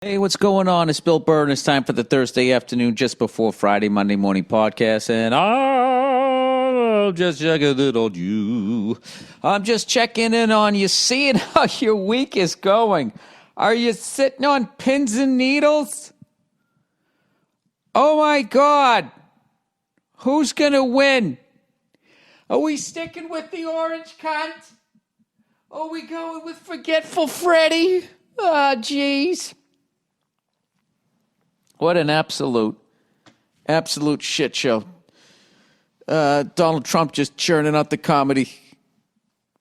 Hey, what's going on? It's Bill Burr, and it's time for the Thursday afternoon, just before Friday, Monday morning podcast. And I'm just checking in on you. I'm just checking in on you, seeing how your week is going. Are you sitting on pins and needles? Oh my God. Who's going to win? Are we sticking with the orange cunt? Are we going with Forgetful Freddy? Ah, jeez. What an absolute shit show. Donald Trump just churning out the comedy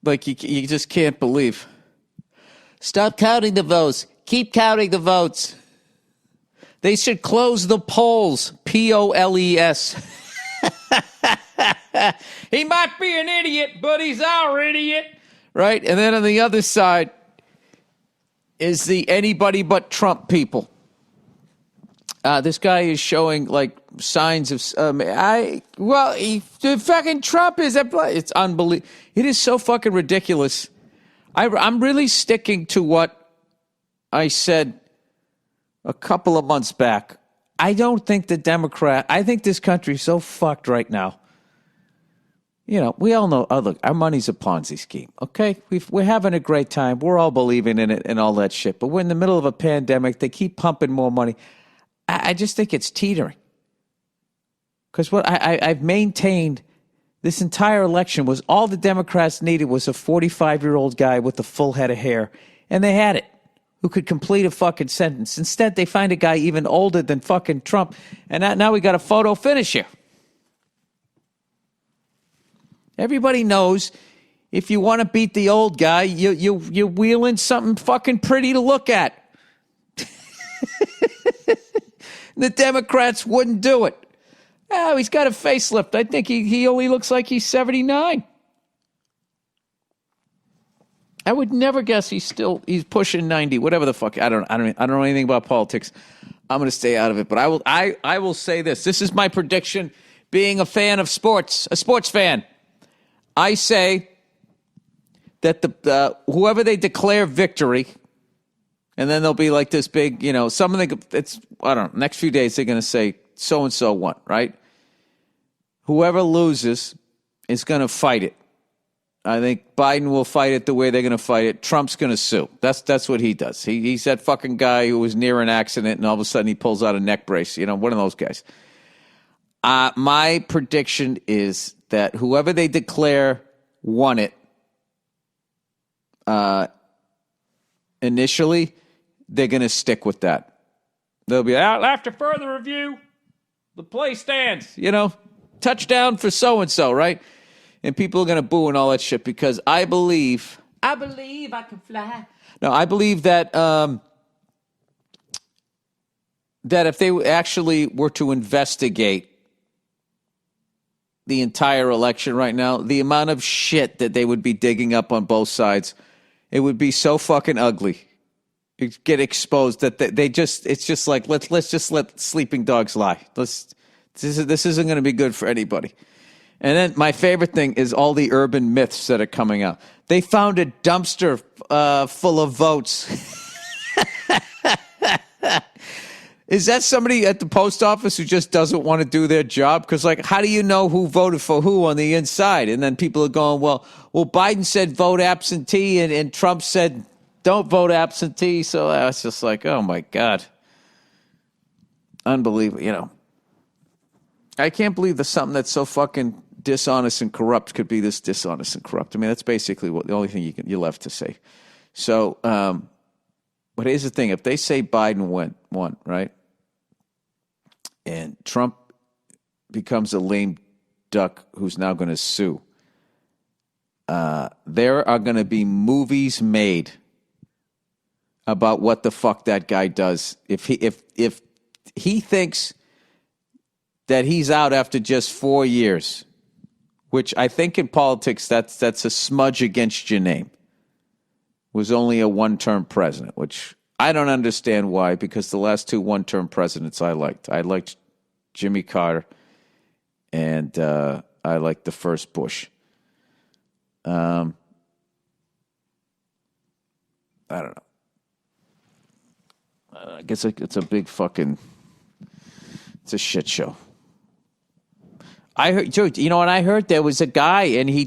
like you just can't believe. Stop counting the votes. Keep counting the votes. They should close the polls. P-O-L-E-S. He might be an idiot, but he's our idiot. Right? And then on the other side is the anybody but Trump people. This guy is showing like signs of fucking Trump is it's unbelievable. It is so fucking ridiculous. I'm really sticking to what I said a couple of months back. I don't think I think this country's so fucked right now. You know, we all know, look, our money's a Ponzi scheme, okay? We're having a great time. We're all believing in it and all that shit. But we're in the middle of a pandemic. They keep pumping more money. I just think it's teetering. Because what I've maintained this entire election was all the Democrats needed was a 45-year-old guy with a full head of hair. And they had it, who could complete a fucking sentence. Instead, they find a guy even older than fucking Trump. And now we got a photo finish here. Everybody knows if you want to beat the old guy, you wheel in something fucking pretty to look at. The Democrats wouldn't do it. Oh, he's got a facelift. I think he only looks like he's 79. I would never guess he's pushing 90. Whatever the fuck. I don't know anything about politics. I'm going to stay out of it. But I will say this. This is my prediction. Being a fan of sports, a sports fan, I say that whoever they declare victory. And then there'll be like this big, I don't know, next few days they're going to say so-and-so won, right? Whoever loses is going to fight it. I think Biden will fight it the way they're going to fight it. Trump's going to sue. That's what he does. He's that fucking guy who was near an accident and all of a sudden he pulls out a neck brace. One of those guys. My prediction is that whoever they declare won it initially, they're going to stick with that. They'll be out after further review. The play stands, touchdown for so-and-so, right? And people are going to boo and all that shit because I believe I can fly. No, I believe that that if they actually were to investigate the entire election right now, the amount of shit that they would be digging up on both sides, it would be so fucking ugly. Get exposed that it's just like let's just let sleeping dogs lie. This isn't going to be good for anybody. And then my favorite thing is all the urban myths that are coming out. They found a dumpster full of votes. Is that somebody at the post office who just doesn't want to do their job? Because, how do you know who voted for who on the inside? And then people are going, well, Biden said vote absentee, and Trump said don't vote absentee. So it's just like, oh, my God. Unbelievable, I can't believe that something that's so fucking dishonest and corrupt could be this dishonest and corrupt. I mean, that's basically the only thing you're left to say. So, but here's the thing. If they say Biden won, right? And Trump becomes a lame duck who's now going to sue. There are going to be movies made about what the fuck that guy does. If he thinks that he's out after just 4 years, which I think in politics that's a smudge against your name, was only a one-term president, which I don't understand why, because the last two one-term presidents I liked. I liked Jimmy Carter, and I liked the first Bush. I don't know. I guess it's a big fucking, it's a shit show. I heard, dude, you know what I heard? There was a guy and he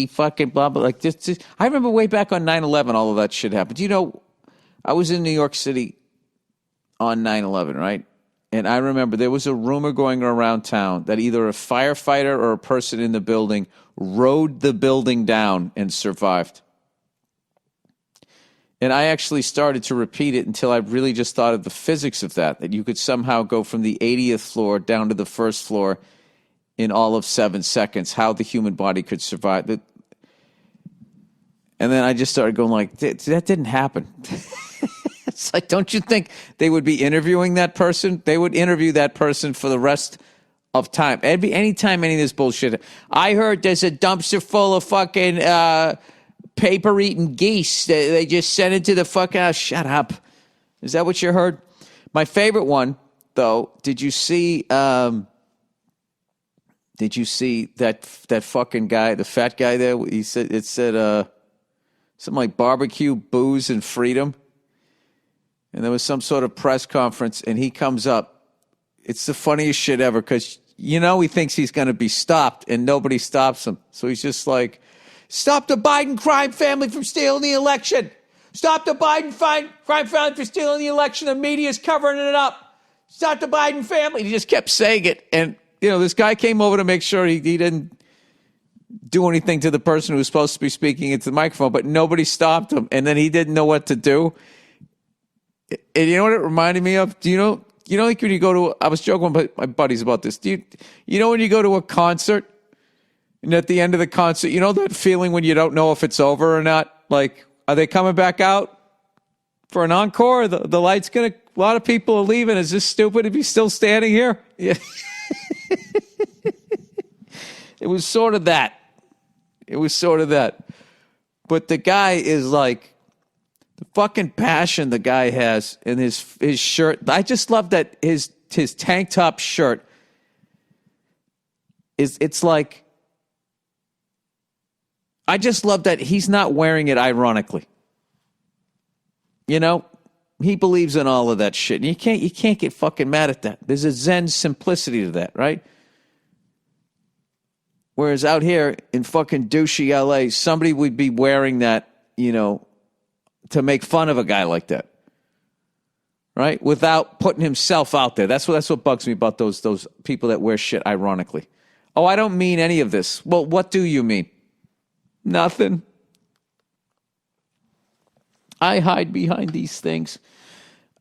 fucking blah, blah, like this. I remember way back on 9/11, all of that shit happened. You know, I was in New York City on 9/11, right? And I remember there was a rumor going around town that either a firefighter or a person in the building rode the building down and survived. And I actually started to repeat it until I really just thought of the physics of that you could somehow go from the 80th floor down to the first floor in all of 7 seconds, how the human body could survive. And then I just started going like, that didn't happen. It's like, don't you think they would be interviewing that person? They would interview that person for the rest of time. Anytime any of this bullshit. I heard there's a dumpster full of fucking paper-eating geese. They just sent it to the fucking house. Shut up. Is that what you heard? My favorite one, though, did you see that fucking guy, the fat guy there? It said something like barbecue, booze, and freedom. And there was some sort of press conference, and he comes up. It's the funniest shit ever because, you know, he thinks he's going to be stopped, and nobody stops him. So he's just like, stop the Biden crime family from stealing the election. Stop the Biden crime family from stealing the election. The media's covering it up. Stop the Biden family. He just kept saying it. And, you know, this guy came over to make sure he didn't do anything to the person who was supposed to be speaking into the microphone, but nobody stopped him. And then he didn't know what to do. And you know what it reminded me of? Do you know, like when you go to, I was joking with my buddies about this. You know when you go to a concert and at the end of the concert, you know that feeling when you don't know if it's over or not? Like, are they coming back out for an encore? The light's a lot of people are leaving. Is this stupid to be still standing here? Yeah. It was sort of that. But the guy is like, the fucking passion the guy has in his shirt. I just love that his tank top shirt it's like, I just love that he's not wearing it ironically. You know, he believes in all of that shit. And you can't get fucking mad at that. There's a Zen simplicity to that, right? Whereas out here in fucking douchey LA, somebody would be wearing that, you know, to make fun of a guy like that, right? Without putting himself out there. That's what bugs me about those people that wear shit ironically. Oh, I don't mean any of this. Well, what do you mean? Nothing. I hide behind these things.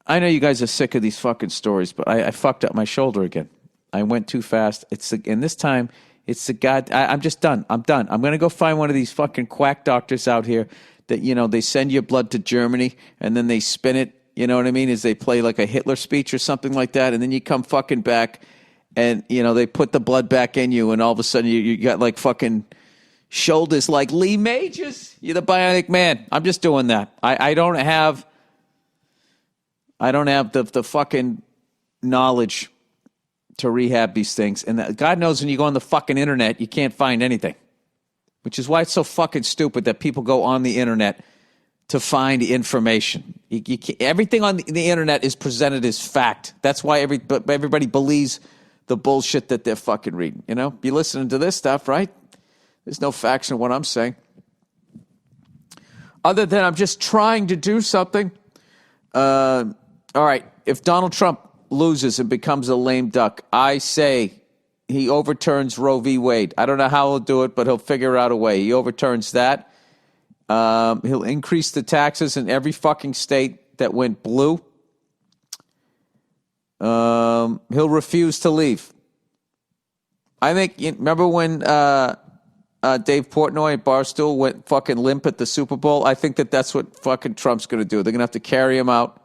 I know you guys are sick of these fucking stories, but I fucked up my shoulder again. I went too fast. And this time, it's the guy. I'm just done. I'm done. I'm going to go find one of these fucking quack doctors out here that, you know, they send your blood to Germany and then they spin it, you know what I mean, as they play like a Hitler speech or something like that. And then you come fucking back and, you know, they put the blood back in you and all of a sudden you got like fucking shoulders like Lee Majors. You're the bionic man. I'm just doing that. I don't have the fucking knowledge to rehab these things. And God knows when you go on the fucking internet, you can't find anything. Which is why it's so fucking stupid that people go on the internet to find information. Everything on the internet is presented as fact. That's why everybody believes the bullshit that they're fucking reading. You know, you're listening to this stuff, right? There's no facts in what I'm saying. Other than I'm just trying to do something. All right, if Donald Trump loses and becomes a lame duck, I say he overturns Roe v. Wade. I don't know how he'll do it, but he'll figure out a way. He overturns that. He'll increase the taxes in every fucking state that went blue. He'll refuse to leave. I think, remember when Dave Portnoy at Barstool went fucking limp at the Super Bowl? I think that's what fucking Trump's going to do. They're going to have to carry him out.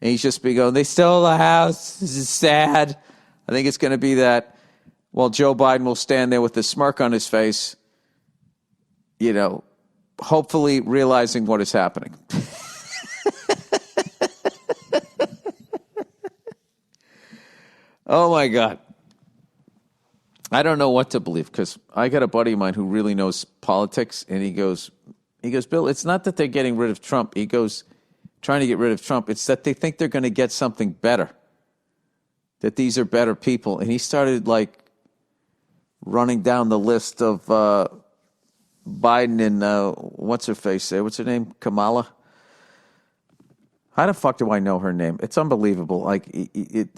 And he's just be going, they stole the house. This is sad. I think it's going to be that while Joe Biden will stand there with a smirk on his face, you know, hopefully realizing what is happening. Oh, my God. I don't know what to believe because I got a buddy of mine who really knows politics, and he goes, Bill, it's not that they're getting rid of Trump. He goes, trying to get rid of Trump. It's that they think they're going to get something better, that these are better people. And he started like running down the list of Biden and what's her face there? What's her name? Kamala? How the fuck do I know her name? It's unbelievable. Like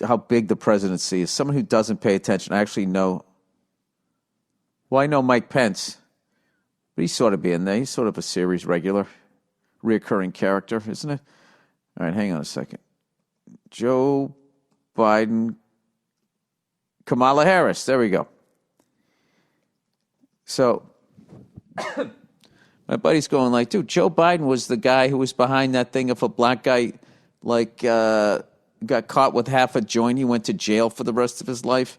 how big the presidency is. Someone who doesn't pay attention. I actually know. Well, I know Mike Pence, but he's sort of being there. He's sort of a series regular, reoccurring character, isn't it? All right, hang on a second. Joe Biden, Kamala Harris. There we go. So my buddy's going like, dude, Joe Biden was the guy who was behind that thing. If a black guy like got caught with half a joint, he went to jail for the rest of his life.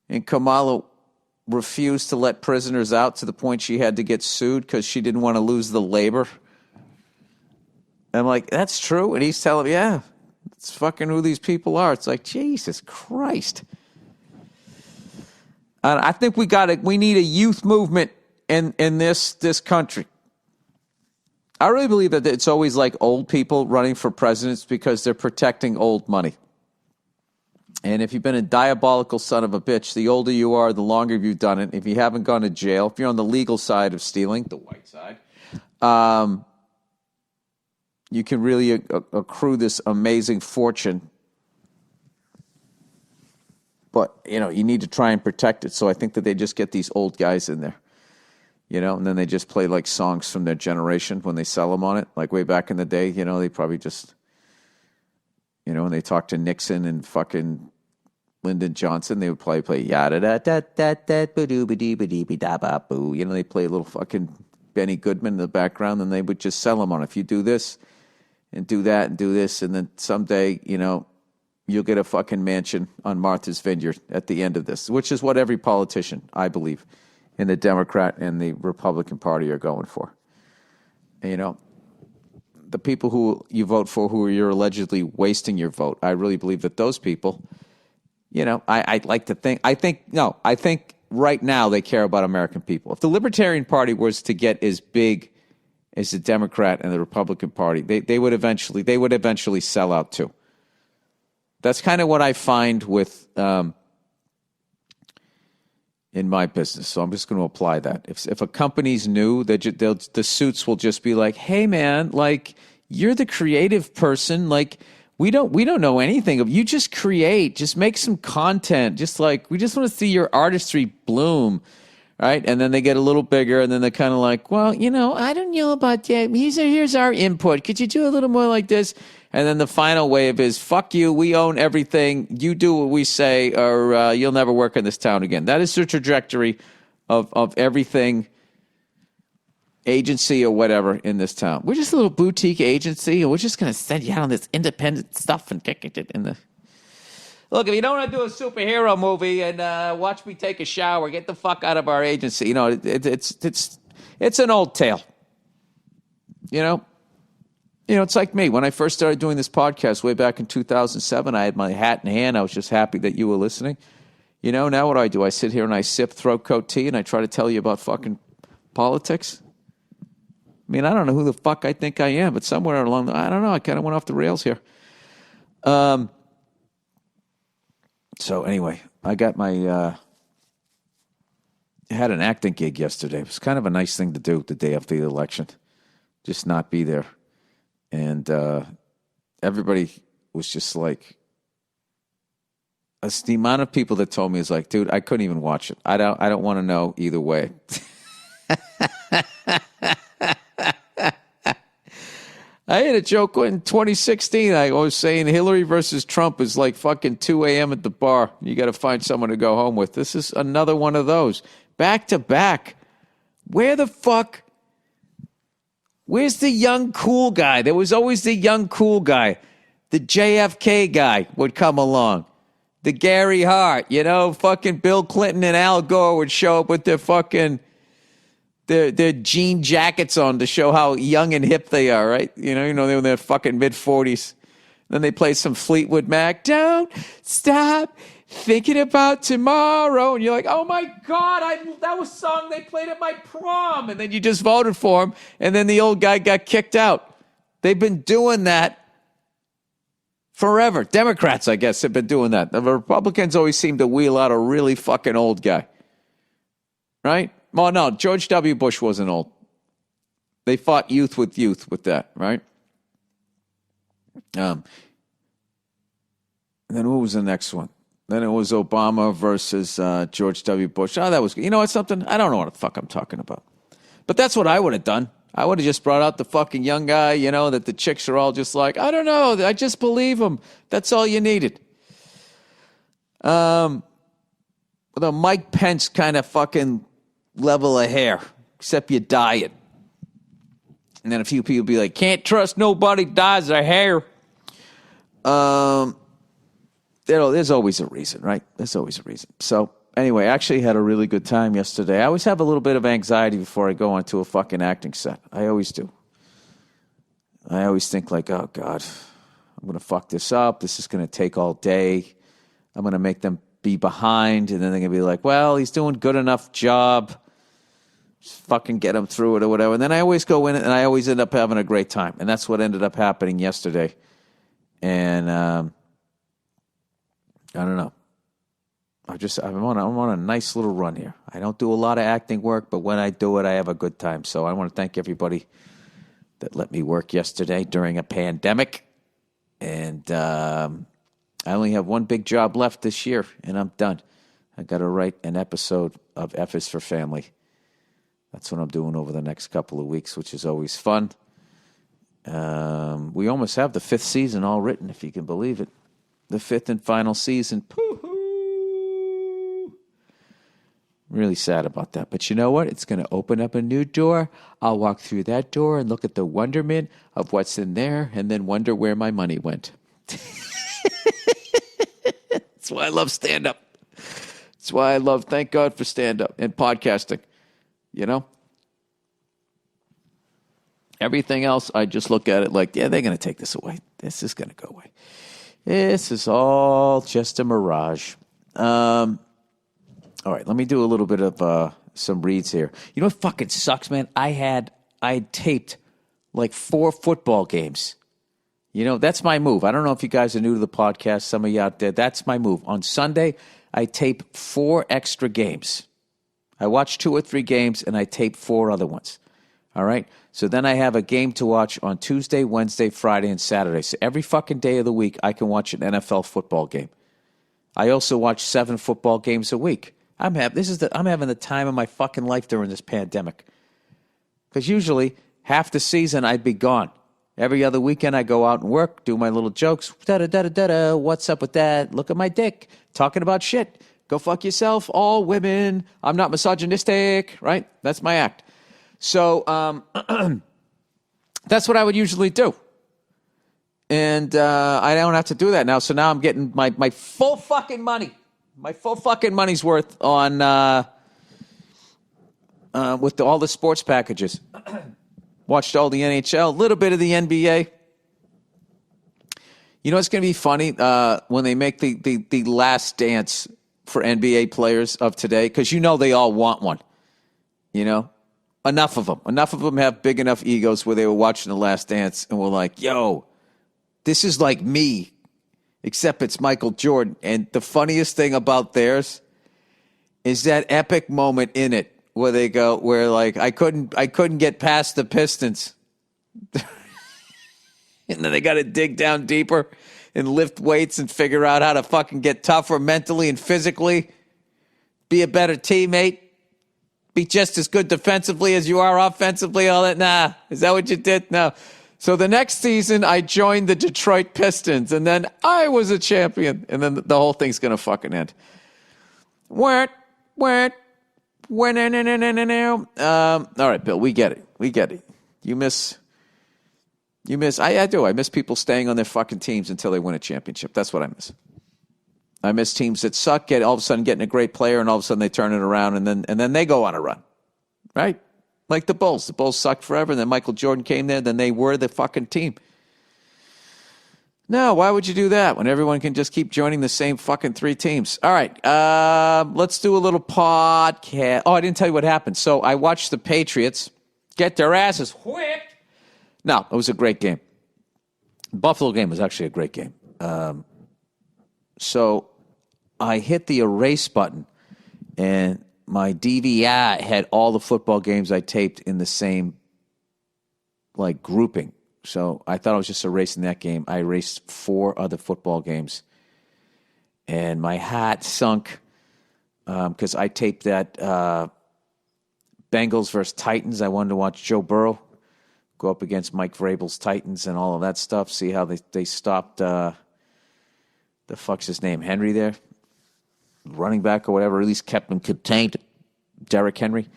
And Kamala refused to let prisoners out to the point she had to get sued because she didn't want to lose the labor. I'm like, that's true. And he's telling me, yeah, it's fucking who these people are. It's like, Jesus Christ. And I think we need a youth movement in this country. I really believe that it's always like old people running for presidents because they're protecting old money. And if you've been a diabolical son of a bitch, the older you are, the longer you've done it. If you haven't gone to jail, if you're on the legal side of stealing, the white side, you can really accrue this amazing fortune. But, you know, you need to try and protect it. So I think that they just get these old guys in there, you know, and then they just play like songs from their generation when they sell them on it. Like way back in the day, you know, they probably just, you know, when they talked to Nixon and fucking Lyndon Johnson, they would play yada da da da da ba doo ba dee ba dee ba da ba boo. You know, they play a little fucking Benny Goodman in the background, and they would just sell them on. If you do this and do that and do this, and then someday, you know, you'll get a fucking mansion on Martha's Vineyard at the end of this, which is what every politician, I believe, in the Democrat and the Republican Party are going for. And, you know, the people who you vote for, who you're allegedly wasting your vote, I really believe that those people, you know, I like to think, I think right now they care about American people. If the Libertarian Party was to get as big as the Democrat and the Republican Party, they would eventually sell out too. That's kind of what I find with in my business. So I'm just going to apply that. If a company's new, the suits will just be like, "Hey, man, like you're the creative person. Like we don't know anything of you. Just create. Just make some content. Just like we just want to see your artistry bloom." Right? And then they get a little bigger, and then they're kind of like, well, you know, I don't know about that. Here's our input. Could you do a little more like this? And then the final wave is, fuck you, we own everything. You do what we say, or you'll never work in this town again. That is the trajectory of everything, agency or whatever in this town. We're just a little boutique agency, and we're just going to send you out on this independent stuff and kick it in the... Look, if you don't want to do a superhero movie and watch me take a shower, get the fuck out of our agency. You know, it's an old tale. You know, it's like me. When I first started doing this podcast way back in 2007, I had my hat in hand. I was just happy that you were listening. You know, now what do? I sit here and I sip throat coat tea and I try to tell you about fucking politics. I mean, I don't know who the fuck I think I am, but somewhere along the, I don't know. I kind of went off the rails here. So anyway, I got I had an acting gig yesterday. It was kind of a nice thing to do the day after the election. Just not be there. And everybody was just like, the amount of people that told me is like, dude, I couldn't even watch it. I don't want to know either way. I had a joke in 2016. I was saying Hillary versus Trump is like fucking 2 a.m. at the bar. You got to find someone to go home with. This is another one of those. Back to back. Where the fuck? Where's the young cool guy? There was always the young cool guy. The JFK guy would come along. The Gary Hart, you know, fucking Bill Clinton and Al Gore would show up with their fucking... Their jean jackets on to show how young and hip they are, right? You know, they're in their fucking mid-40s. Then they play some Fleetwood Mac. Don't stop thinking about tomorrow. And you're like, oh my God, that was a song they played at my prom. And then you just voted for him. And then the old guy got kicked out. They've been doing that forever. Democrats, I guess, have been doing that. The Republicans always seem to wheel out a really fucking old guy. Right? Well, no, George W. Bush wasn't old. They fought youth with that, right? And then who was the next one? Then it was Obama versus George W. Bush. Oh, that was, you know what, something? I don't know what the fuck I'm talking about. But that's what I would have done. I would have just brought out the fucking young guy, you know, that the chicks are all just like, I don't know, I just believe him. That's all you needed. With a Mike Pence kind of fucking level of hair, except you dye it. And then a few people be like, can't trust nobody, dyes their hair. There's always a reason, right? There's always a reason. So anyway, I actually had a really good time yesterday. I always have a little bit of anxiety before I go onto a fucking acting set. I always do. I always think like, oh, God, I'm going to fuck this up. This is going to take all day. I'm going to make them be behind. And then they're going to be like, well, he's doing good enough job. Just fucking get him through it or whatever. And then I always go in and I always end up having a great time. And that's what ended up happening yesterday. And I don't know. I'm on a nice little run here. I don't do a lot of acting work, but when I do it, I have a good time. So I want to thank everybody that let me work yesterday during a pandemic. And I only have one big job left this year, and I'm done. I got to write an episode of F is for Family. That's what I'm doing over the next couple of weeks, which is always fun. We almost have the 5th season all written, if you can believe it. The 5th and final season. Poo-hoo. Really sad about that. But you know what? It's going to open up a new door. I'll walk through that door and look at the wonderment of what's in there and then wonder where my money went. That's why I love stand-up. That's why I love, thank God for stand-up and podcasting. You know? Everything else, I just look at it like, yeah, they're going to take this away. This is going to go away. This is all just a mirage. All right, let me do a little bit of some reads here. You know what fucking sucks, man? I taped like 4 football games. You know, that's my move. I don't know if you guys are new to the podcast. Some of you out there, that's my move. On Sunday, I tape 4 extra games. I watch 2 or 3 games, and I tape 4 other ones. All right? So then I have a game to watch on Tuesday, Wednesday, Friday, and Saturday. So every fucking day of the week, I can watch an NFL football game. I also watch 7 football games a week. I'm having the time of my fucking life during this pandemic. Because usually, half the season, I'd be gone. Every other weekend, I go out and work, do my little jokes. Da-da-da-da-da-da. What's up with that? Look at my dick. Talking about shit. Go fuck yourself. All women. I'm not misogynistic. Right? That's my act. So that's what I would usually do. And I don't have to do that now. So now I'm getting my full fucking money. My full fucking money's worth on with all the sports packages. Watched all the NHL, a little bit of the NBA. You know what's going to be funny when they make the last dance for NBA players of today? Because you know they all want one. You know? Enough of them have big enough egos where they were watching The Last Dance and were like, yo, this is like me, except it's Michael Jordan. And the funniest thing about theirs is that epic moment in it where they go, where like, I couldn't get past the Pistons. And then they got to dig down deeper and lift weights and figure out how to fucking get tougher mentally and physically, be a better teammate. Be just as good defensively as you are offensively, all that. Nah, is that what you did? No. So the next season, I joined the Detroit Pistons, and then I was a champion, and then the whole thing's going to fucking end. All right, Bill, we get it. You miss. I do. I miss people staying on their fucking teams until they win a championship. That's what I miss. I miss teams that suck, all of a sudden getting a great player, and all of a sudden they turn it around, and then they go on a run, right? Like the Bulls. The Bulls sucked forever, and then Michael Jordan came there, then they were the fucking team. No, why would you do that when everyone can just keep joining the same fucking 3 teams? All right, let's do a little podcast. Oh, I didn't tell you what happened. So I watched the Patriots get their asses whipped. No, it was a great game. Buffalo game was actually a great game. So I hit the erase button, and my DVR had all the football games I taped in the same like grouping. So I thought I was just erasing that game. I erased 4 other football games, and my heart sunk because I taped that Bengals versus Titans. I wanted to watch Joe Burrow go up against Mike Vrabel's Titans and all of that stuff. See how they stopped the fuck's his name, Henry there, running back or whatever. At least kept him contained. Derrick Henry.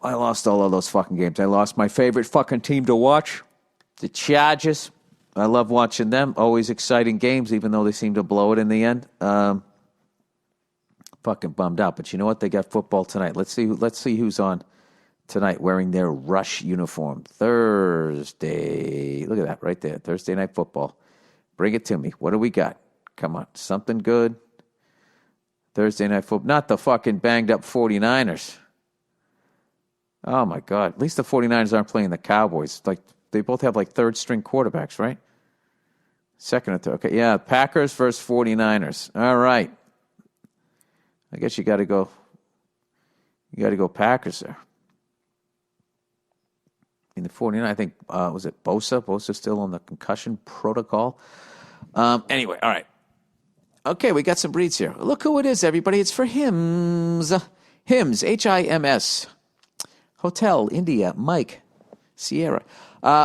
I lost all of those fucking games. I lost my favorite fucking team to watch, the Chargers. I love watching them. Always exciting games, even though they seem to blow it in the end. Fucking bummed out. But you know what? They got football tonight. Let's see who's on tonight wearing their Rush uniform. Thursday. Look at that right there. Thursday night football. Bring it to me. What do we got? Come on. Something good. Thursday night football. Not the fucking banged up 49ers. Oh, my God. At least the 49ers aren't playing the Cowboys. Like, they both have, like, third-string quarterbacks, right? Second or third. Okay, yeah, Packers versus 49ers. All right. I guess you got to go Packers there. In the 49ers, I think, was it Bosa? Bosa's still on the concussion protocol. Anyway, all right. Okay, we got some breeds here. Look who it is, everybody. It's for Hims. Hims, Hims. Hotel, India, Mike, Sierra.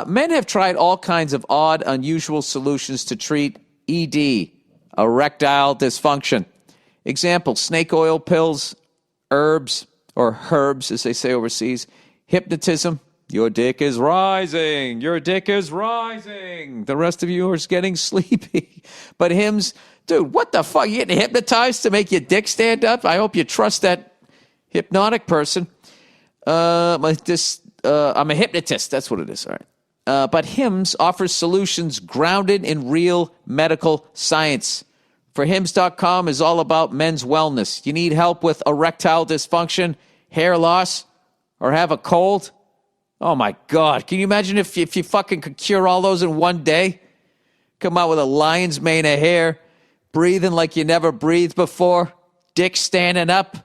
Men have tried all kinds of odd, unusual solutions to treat ED, erectile dysfunction. Example, snake oil pills, herbs, or herbs, as they say overseas, hypnotism. Your dick is rising. Your dick is rising. The rest of you are getting sleepy. But Hims, dude, what the fuck? You getting hypnotized to make your dick stand up? I hope you trust that hypnotic person. I'm a hypnotist. That's what it is. All right. But Hims offers solutions grounded in real medical science. For Hims.com is all about men's wellness. You need help with erectile dysfunction, hair loss, or have a cold? Oh, my God. Can you imagine if you fucking could cure all those in one day? Come out with a lion's mane of hair, breathing like you never breathed before, dick standing up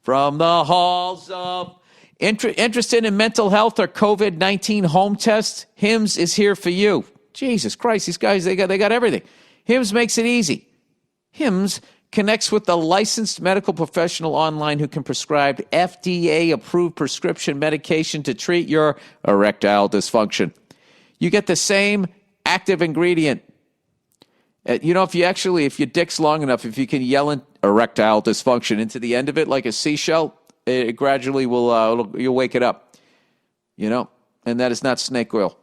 from the halls of... Interested in mental health or COVID-19 home tests? Hims is here for you. Jesus Christ, these guys, they got everything. Hims makes it easy. Hims connects with the licensed medical professional online who can prescribe FDA-approved prescription medication to treat your erectile dysfunction. You get the same active ingredient. If your dick's long enough, if you can yell in erectile dysfunction into the end of it like a seashell, it gradually you'll wake it up, and that is not snake oil.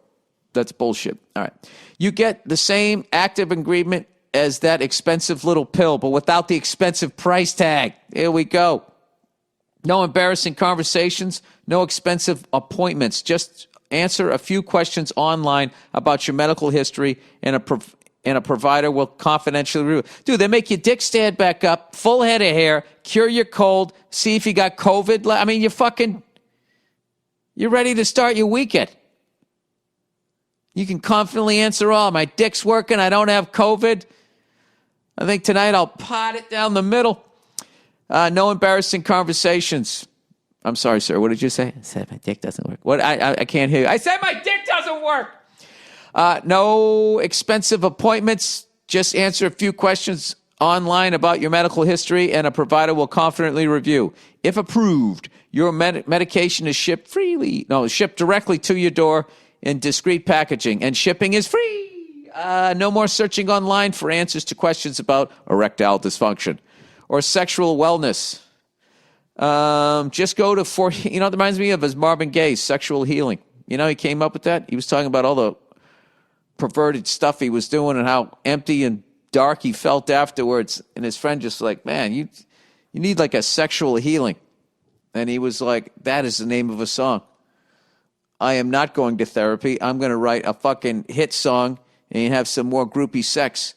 That's bullshit. All right. You get the same active ingredient as that expensive little pill, but without the expensive price tag. Here we go. No embarrassing conversations, no expensive appointments. Just answer a few questions online about your medical history, and a provider will confidentially review. Dude, they make your dick stand back up, full head of hair, cure your cold, see if you got COVID. I mean, you're ready to start your weekend. You can confidently answer all. My dick's working. I don't have COVID. I think tonight I'll pot it down the middle. No embarrassing conversations. I'm sorry, sir. What did you say? I said my dick doesn't work. What? I can't hear you. I said my dick doesn't work. No expensive appointments. Just answer a few questions online about your medical history, and a provider will confidently review. If approved, your medication is shipped directly to your door in discreet packaging, and shipping is free. No more searching online for answers to questions about erectile dysfunction or sexual wellness. Just go to it reminds me of his Marvin Gaye's Sexual Healing. He came up with that. He was talking about all the perverted stuff he was doing and how empty and dark he felt afterwards. And his friend just like, man, you need like a sexual healing. And he was like, that is the name of a song. I am not going to therapy. I'm going to write a fucking hit song and have some more groupie sex.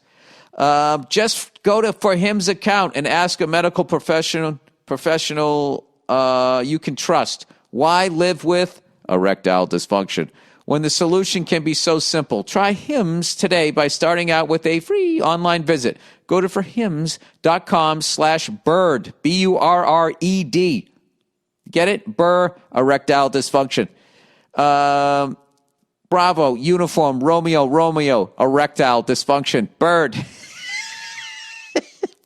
Just go to For Him's account and ask a medical professional you can trust. Why live with erectile dysfunction? when the solution can be so simple. Try Hims today by starting out with a free online visit. Go to forhims.com/bird, Burred. Get it? Burr, erectile dysfunction. Bravo, uniform, Romeo, erectile dysfunction. Bird.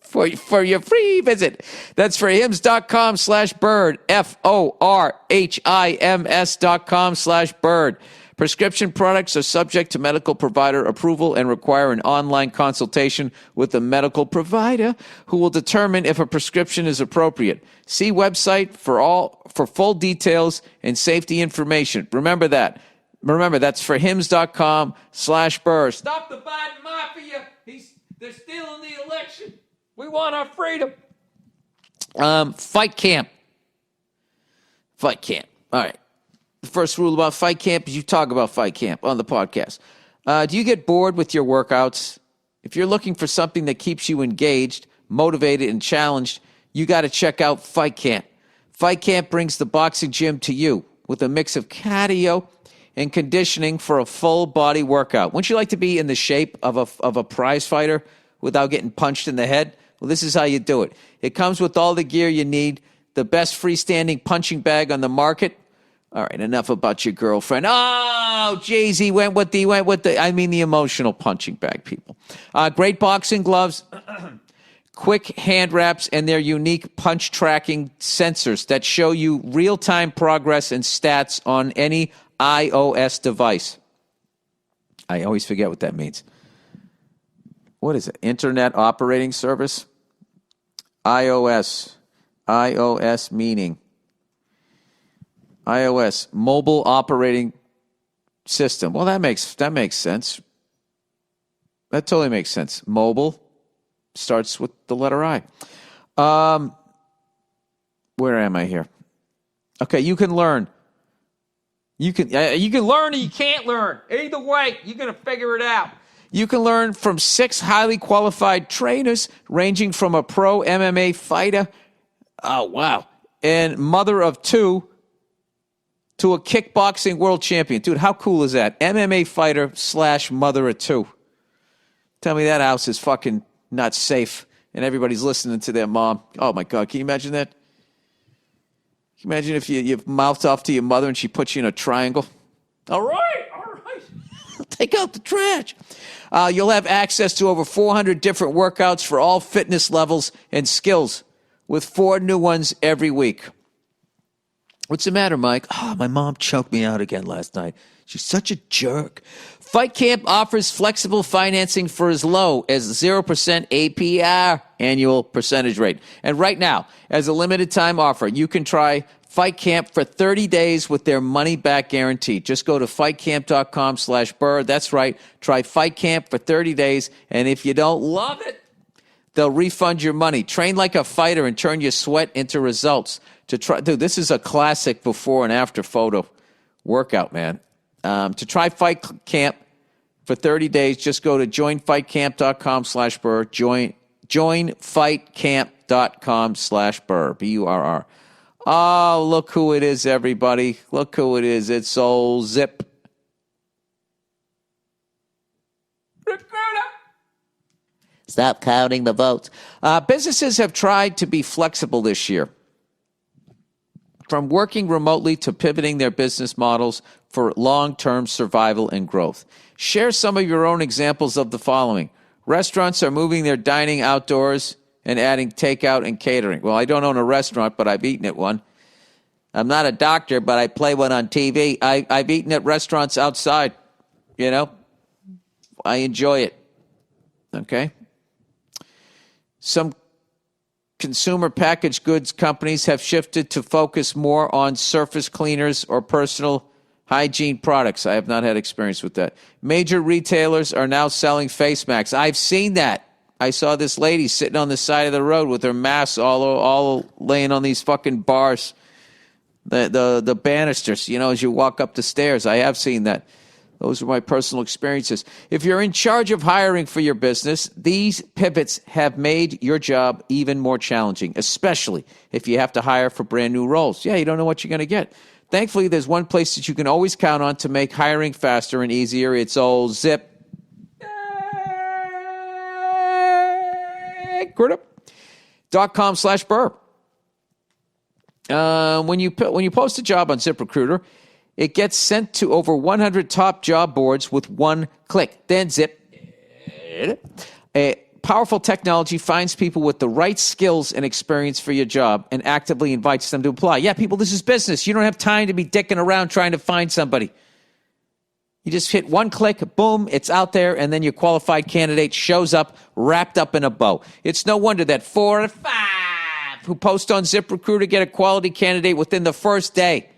For your free visit. That's forhims.com/bird, forhims.com/bird. Prescription products are subject to medical provider approval and require an online consultation with a medical provider who will determine if a prescription is appropriate. See website for full details and safety information. Remember that. Remember, that's forhims.com/bird. Stop the Biden mafia. They're stealing the election. We want our freedom. Fight camp. Fight camp. All right. The first rule about fight camp is you talk about fight camp on the podcast. Do you get bored with your workouts? If you're looking for something that keeps you engaged, motivated, and challenged, you got to check out Fight Camp. Fight Camp brings the boxing gym to you with a mix of cardio and conditioning for a full body workout. Wouldn't you like to be in the shape of a prize fighter without getting punched in the head? Well, this is how you do it. It comes with all the gear you need, the best freestanding punching bag on the market. All right, enough about your girlfriend. Oh, Jay-Z went with the emotional punching bag, people. Great boxing gloves, quick hand wraps, and their unique punch tracking sensors that show you real-time progress and stats on any iOS device. I always forget what that means. What is it? Internet operating service? iOS. iOS meaning. iOS, mobile operating system. Well, that makes sense. That totally makes sense. Mobile starts with the letter I. Where am I here? Okay, you can learn. You can learn or you can't learn. Either way, you're going to figure it out. You can learn from 6 highly qualified trainers, ranging from a pro MMA fighter, oh wow, and mother of 2, to a kickboxing world champion. Dude, how cool is that? MMA fighter / mother of 2. Tell me that house is fucking not safe and everybody's listening to their mom. Oh my God, can you imagine that? Can you imagine if you mouthed off to your mother and she puts you in a triangle? All right. Take out the trash. You'll have access to over 400 different workouts for all fitness levels and skills, with 4 new ones every week. What's the matter, Mike? Oh, my mom choked me out again last night. She's such a jerk. Fight Camp offers flexible financing for as low as 0% APR, annual percentage rate. And right now, as a limited time offer, you can try Fight Camp for 30 days with their money-back guarantee. Just go to fightcamp.com/Burr. That's right. Try Fight Camp for 30 days, and if you don't love it, they'll refund your money. Train like a fighter and turn your sweat into results. Dude, this is a classic before and after photo workout, man. To try Fight Camp for 30 days, just go to joinfightcamp.com/Burr. Joinfightcamp.com/Burr. Burr. Oh, look who it is, everybody. Look who it is. It's old Zip. Recruiter. Stop counting the votes. Businesses have tried to be flexible this year, from working remotely to pivoting their business models for long-term survival and growth. Share some of your own examples of the following. Restaurants are moving their dining outdoors and adding takeout and catering. Well, I don't own a restaurant, but I've eaten at one. I'm not a doctor, but I play one on TV. I've eaten at restaurants outside, you know. I enjoy it. Okay? Some consumer packaged goods companies have shifted to focus more on surface cleaners or personal hygiene products. I have not had experience with that. Major retailers are now selling face masks. I've seen that. I saw this lady sitting on the side of the road with her mask all laying on these fucking bars, the banisters, you know, as you walk up the stairs. I have seen that. Those are my personal experiences. If you're in charge of hiring for your business, these pivots have made your job even more challenging, especially if you have to hire for brand new roles. Yeah, you don't know what you're going to get. Thankfully, there's one place that you can always count on to make hiring faster and easier. It's old ZipRecruiter.com/Burr. When you post a job on ZipRecruiter, it gets sent to over 100 top job boards with one click. Then a powerful technology finds people with the right skills and experience for your job and actively invites them to apply. Yeah, people, this is business. You don't have time to be dicking around trying to find somebody. You just hit one click, boom, it's out there, and then your qualified candidate shows up wrapped up in a bow. It's no wonder that 4 out of 5 who post on ZipRecruiter get a quality candidate within the first day.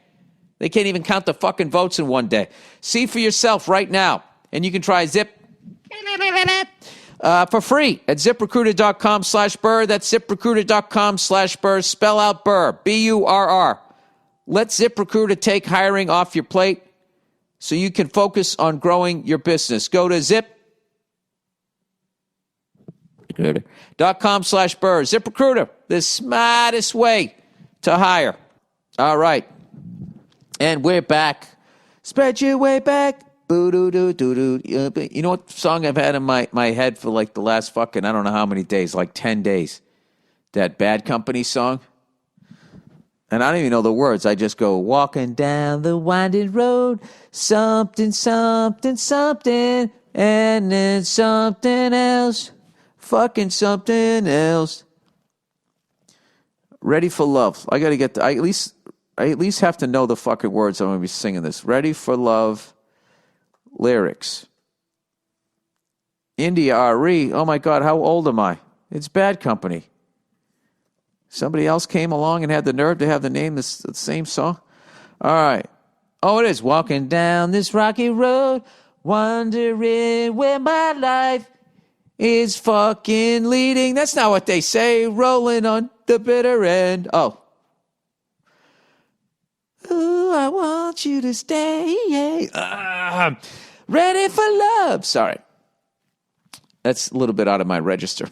They can't even count the fucking votes in one day. See for yourself right now, and you can try Zip for free at ZipRecruiter.com/Burr. That's ZipRecruiter.com/Burr. Spell out Burr, B-U-R-R. Let ZipRecruiter take hiring off your plate so you can focus on growing your business. Go to ZipRecruiter.com/Burr. ZipRecruiter, the smartest way to hire. All right. And we're back. Spread your way back. Boo-doo-doo-doo-doo. You know what song I've had in my head for like the last fucking, I don't know how many days, like 10 days? That Bad Company song. And I don't even know the words. I just go, walking down the winding road, something, something, something, and then something else, fucking something else. Ready for Love. I got to get I at least have to know the fucking words. I'm going to be singing this. Ready for Love lyrics. India R.E. Oh my God, how old am I? It's Bad Company. Somebody else came along and had the nerve to have the name the same song? All right. Oh, it is. Walking down this rocky road, wondering where my life is fucking leading. That's not what they say. Rolling on the bitter end. Oh. Ooh, I want you to stay. Ready for love. Sorry. That's a little bit out of my register.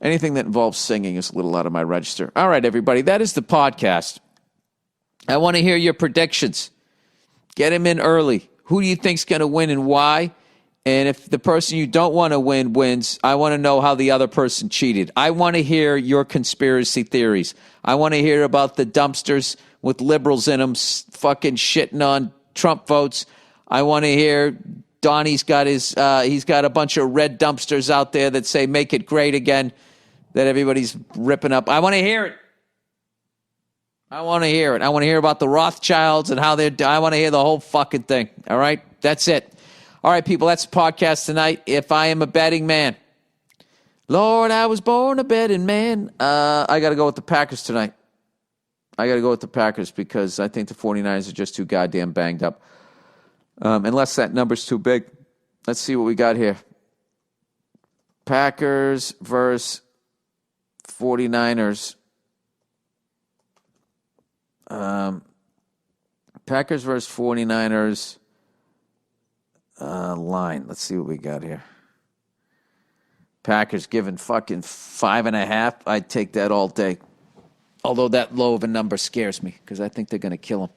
Anything that involves singing is a little out of my register. All right, everybody. That is the podcast. I want to hear your predictions. Get them in early. Who do you think's going to win and why? And if the person you don't want to win wins, I want to know how the other person cheated. I want to hear your conspiracy theories. I want to hear about the dumpsters with liberals in them fucking shitting on Trump votes. I want to hear Donnie's got he's got a bunch of red dumpsters out there that say make it great again, that everybody's ripping up. I want to hear it. I want to hear it. I want to hear about the Rothschilds and how I want to hear the whole fucking thing. All right? That's it. All right, people, that's the podcast tonight. If I am a betting man. Lord, I was born a betting man. I got to go with the Packers tonight. I got to go with the Packers because I think the 49ers are just too goddamn banged up. Unless that number's too big. Let's see what we got here. Packers versus 49ers. Packers versus 49ers line. Let's see what we got here. Packers given fucking 5.5. I'd take that all day. Although that low of a number scares me because I think they're going to kill him.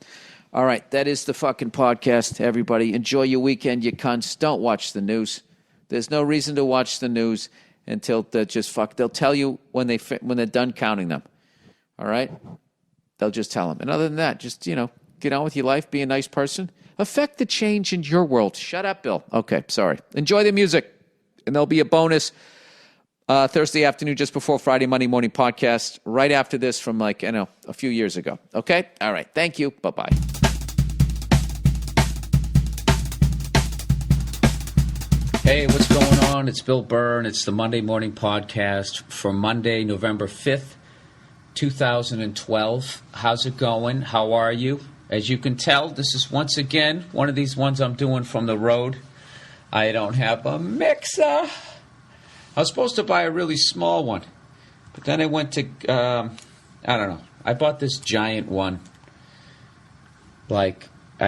All right, that is the fucking podcast, everybody. Enjoy your weekend, you cunts. Don't watch the news. There's no reason to watch the news until they'll tell you when they're done counting them. All right? They'll just tell them. And other than that, just, get on with your life, be a nice person. Affect the change in your world. Shut up, Bill. Okay, sorry. Enjoy the music. And there'll be a bonus Thursday afternoon just before Friday, Monday morning podcast right after this from a few years ago. Okay? All right. Thank you. Bye-bye. Hey, what's going on? It's Bill Burr, and it's the Monday Morning Podcast for Monday, November 5th, 2012. How's it going? How are you? As you can tell, this is once again one of these ones I'm doing from the road. I don't have a mixer. I was supposed to buy a really small one, but then I went to, I don't know. I bought this giant one. I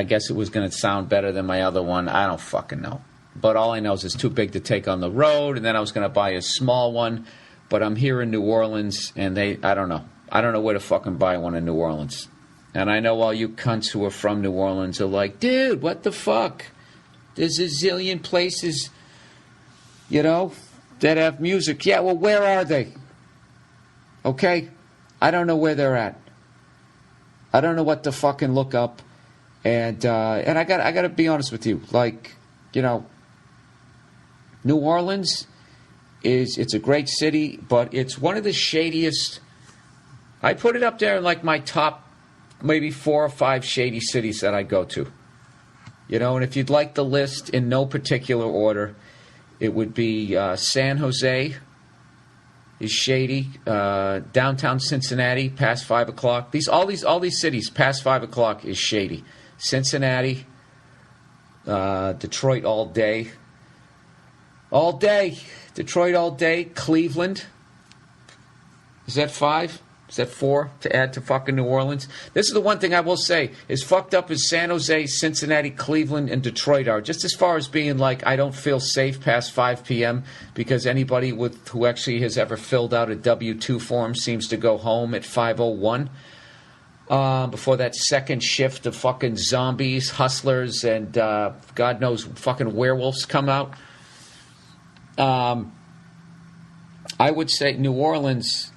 guess it was going to sound better than my other one. I don't fucking know. But all I know is it's too big to take on the road, and then I was going to buy a small one. But I'm here in New Orleans, and I don't know. I don't know where to fucking buy one in New Orleans. And I know all you cunts who are from New Orleans are like, dude, what the fuck? There's a zillion places, that have music. Yeah, well, where are they? Okay? I don't know where they're at. I don't know what to fucking look up. And I gotta be honest with you. Like, New Orleans it's a great city, but it's one of the shadiest. I put it up there in like my top maybe 4 or 5 shady cities that I go to. And if you'd like the list in no particular order, it would be San Jose is shady, downtown Cincinnati past 5 o'clock. All these cities past 5 o'clock is shady. Cincinnati, Detroit all day. Detroit all day. Cleveland. Is that 5? Is that 4 to add to fucking New Orleans? This is the one thing I will say. As fucked up as San Jose, Cincinnati, Cleveland, and Detroit are, just as far as being like, I don't feel safe past 5 p.m. because anybody who actually has ever filled out a W-2 form seems to go home at 5:01 before that second shift of fucking zombies, hustlers, and God knows fucking werewolves come out. I would say New Orleans...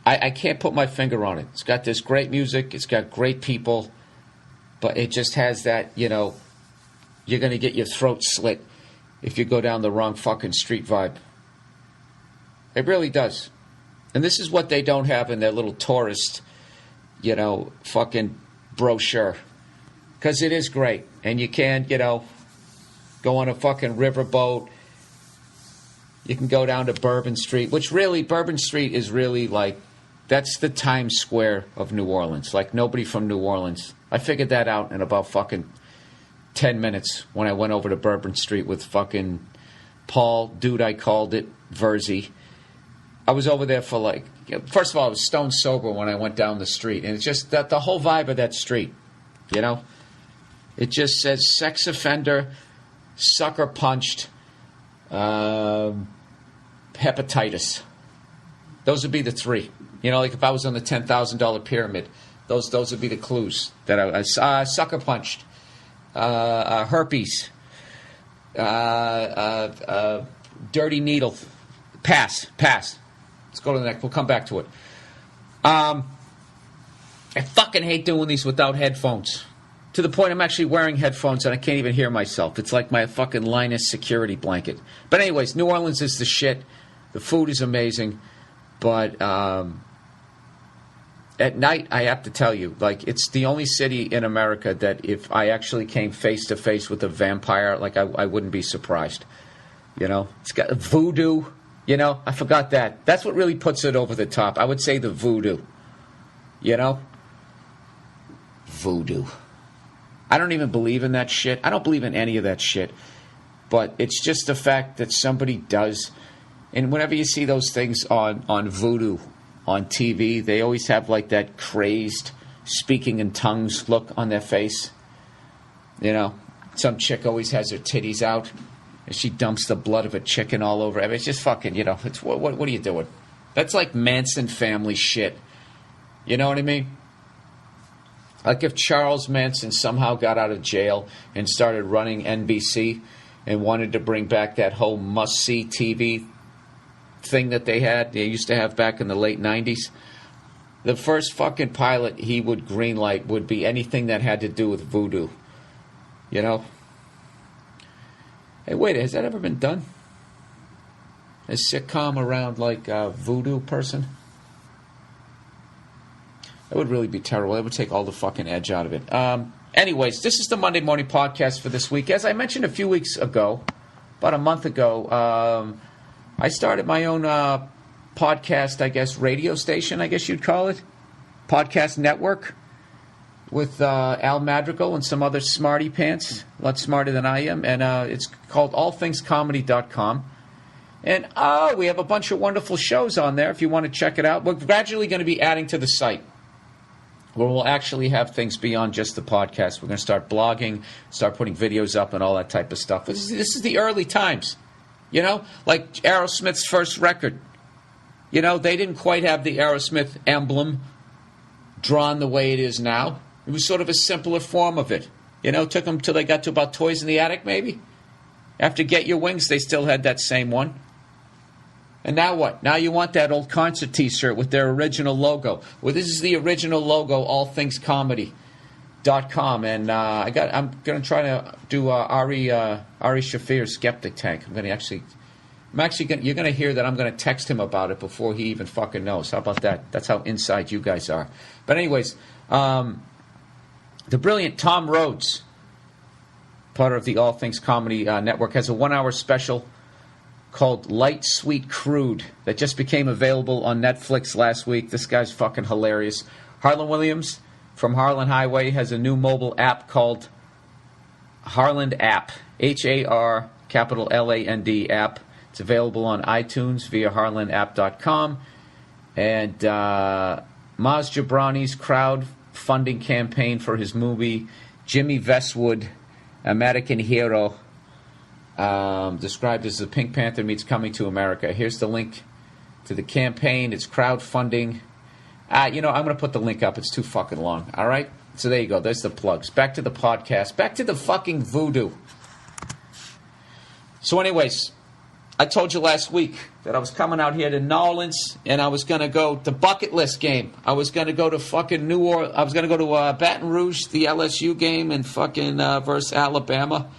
I can't put my finger on it. It's got this great music. It's got great people. But it just has that, you're going to get your throat slit if you go down the wrong fucking street vibe. It really does. And this is what they don't have in their little tourist, fucking brochure. Because it is great. And you can, go on a fucking riverboat. You can go down to Bourbon Street, which really, Bourbon Street is really like, that's the Times Square of New Orleans. Like, nobody from New Orleans. I figured that out in about fucking 10 minutes when I went over to Bourbon Street with fucking Paul, dude I called it, Verzi. I was over there for like, first of all, I was stone sober when I went down the street. And it's just that the whole vibe of that street, It just says sex offender, sucker punched, hepatitis. Those would be the 3. Like if I was on the $10,000 pyramid, those would be the clues that I sucker punched, herpes, dirty needle, pass. Let's go to the next. We'll come back to it. I fucking hate doing these without headphones. To the point I'm actually wearing headphones and I can't even hear myself. It's like my fucking Linus security blanket. But anyways, New Orleans is the shit. The food is amazing. But at night, I have to tell you, like, it's the only city in America that if I actually came face to face with a vampire, like, I wouldn't be surprised. It's got voodoo. I forgot that. That's what really puts it over the top. I would say the voodoo. Voodoo. I don't even believe in that shit. I don't believe in any of that shit. But it's just the fact that somebody does. And whenever you see those things on voodoo on TV, they always have like that crazed speaking in tongues look on their face. Some chick always has her titties out and she dumps the blood of a chicken all over. I mean, it's just fucking, it's what are you doing? That's like Manson family shit. You know what I mean? Like if Charles Manson somehow got out of jail and started running NBC and wanted to bring back that whole must-see TV thing that they used to have back in the late 90s. The first fucking pilot he would greenlight would be anything that had to do with voodoo. Hey, wait, has that ever been done? A sitcom around like a voodoo person? That would really be terrible. That would take all the fucking edge out of it. Anyways, this is the Monday Morning Podcast for this week. As I mentioned a few weeks ago, about a month ago, I started my own podcast, I guess, radio station, I guess you'd call it. Podcast network with Al Madrigal and some other smarty pants, a lot smarter than I am. And it's called allthingscomedy.com. And we have a bunch of wonderful shows on there if you want to check it out. We're gradually going to be adding to the site, where we'll actually have things beyond just the podcast. We're going to start blogging, start putting videos up and all that type of stuff. This is the early times. Like Aerosmith's first record. They didn't quite have the Aerosmith emblem. drawn the way it is now. It was sort of a simpler form of it. You know, it took them till they got to about Toys in the Attic, maybe. After Get Your Wings, they still had that same one. And now what? Now you want that old concert T-shirt with their original logo. Well, this is the original logo, allthingscomedy.com. And I'm going to try to do Ari Shafir's Skeptic Tank. You're going to hear that I'm going to text him about it before he even fucking knows. How about that? That's how inside you guys are. But anyways, the brilliant Tom Rhodes, part of the All Things Comedy Network, has a 1-hour special called Light Sweet Crude that just became available on Netflix last week. This guy's fucking hilarious. Harlan Williams from Harlan Highway has a new mobile app called Harland App, H-A-R, capital L-A-N-D app. It's available on iTunes via harlandapp.com. And Maz Jobrani's crowdfunding campaign for his movie Jimmy Westwood, American Hero, described as the Pink Panther meets Coming to America. Here's the link to the campaign. It's crowdfunding. I'm going to put the link up. It's too fucking long. All right? So there you go. There's the plugs. Back to the podcast. Back to the fucking voodoo. So anyways, I told you last week that I was coming out here to New Orleans and I was going to go to bucket list game. I was going to go to fucking New Orleans. I was going to go to Baton Rouge, the LSU game, and fucking versus Alabama.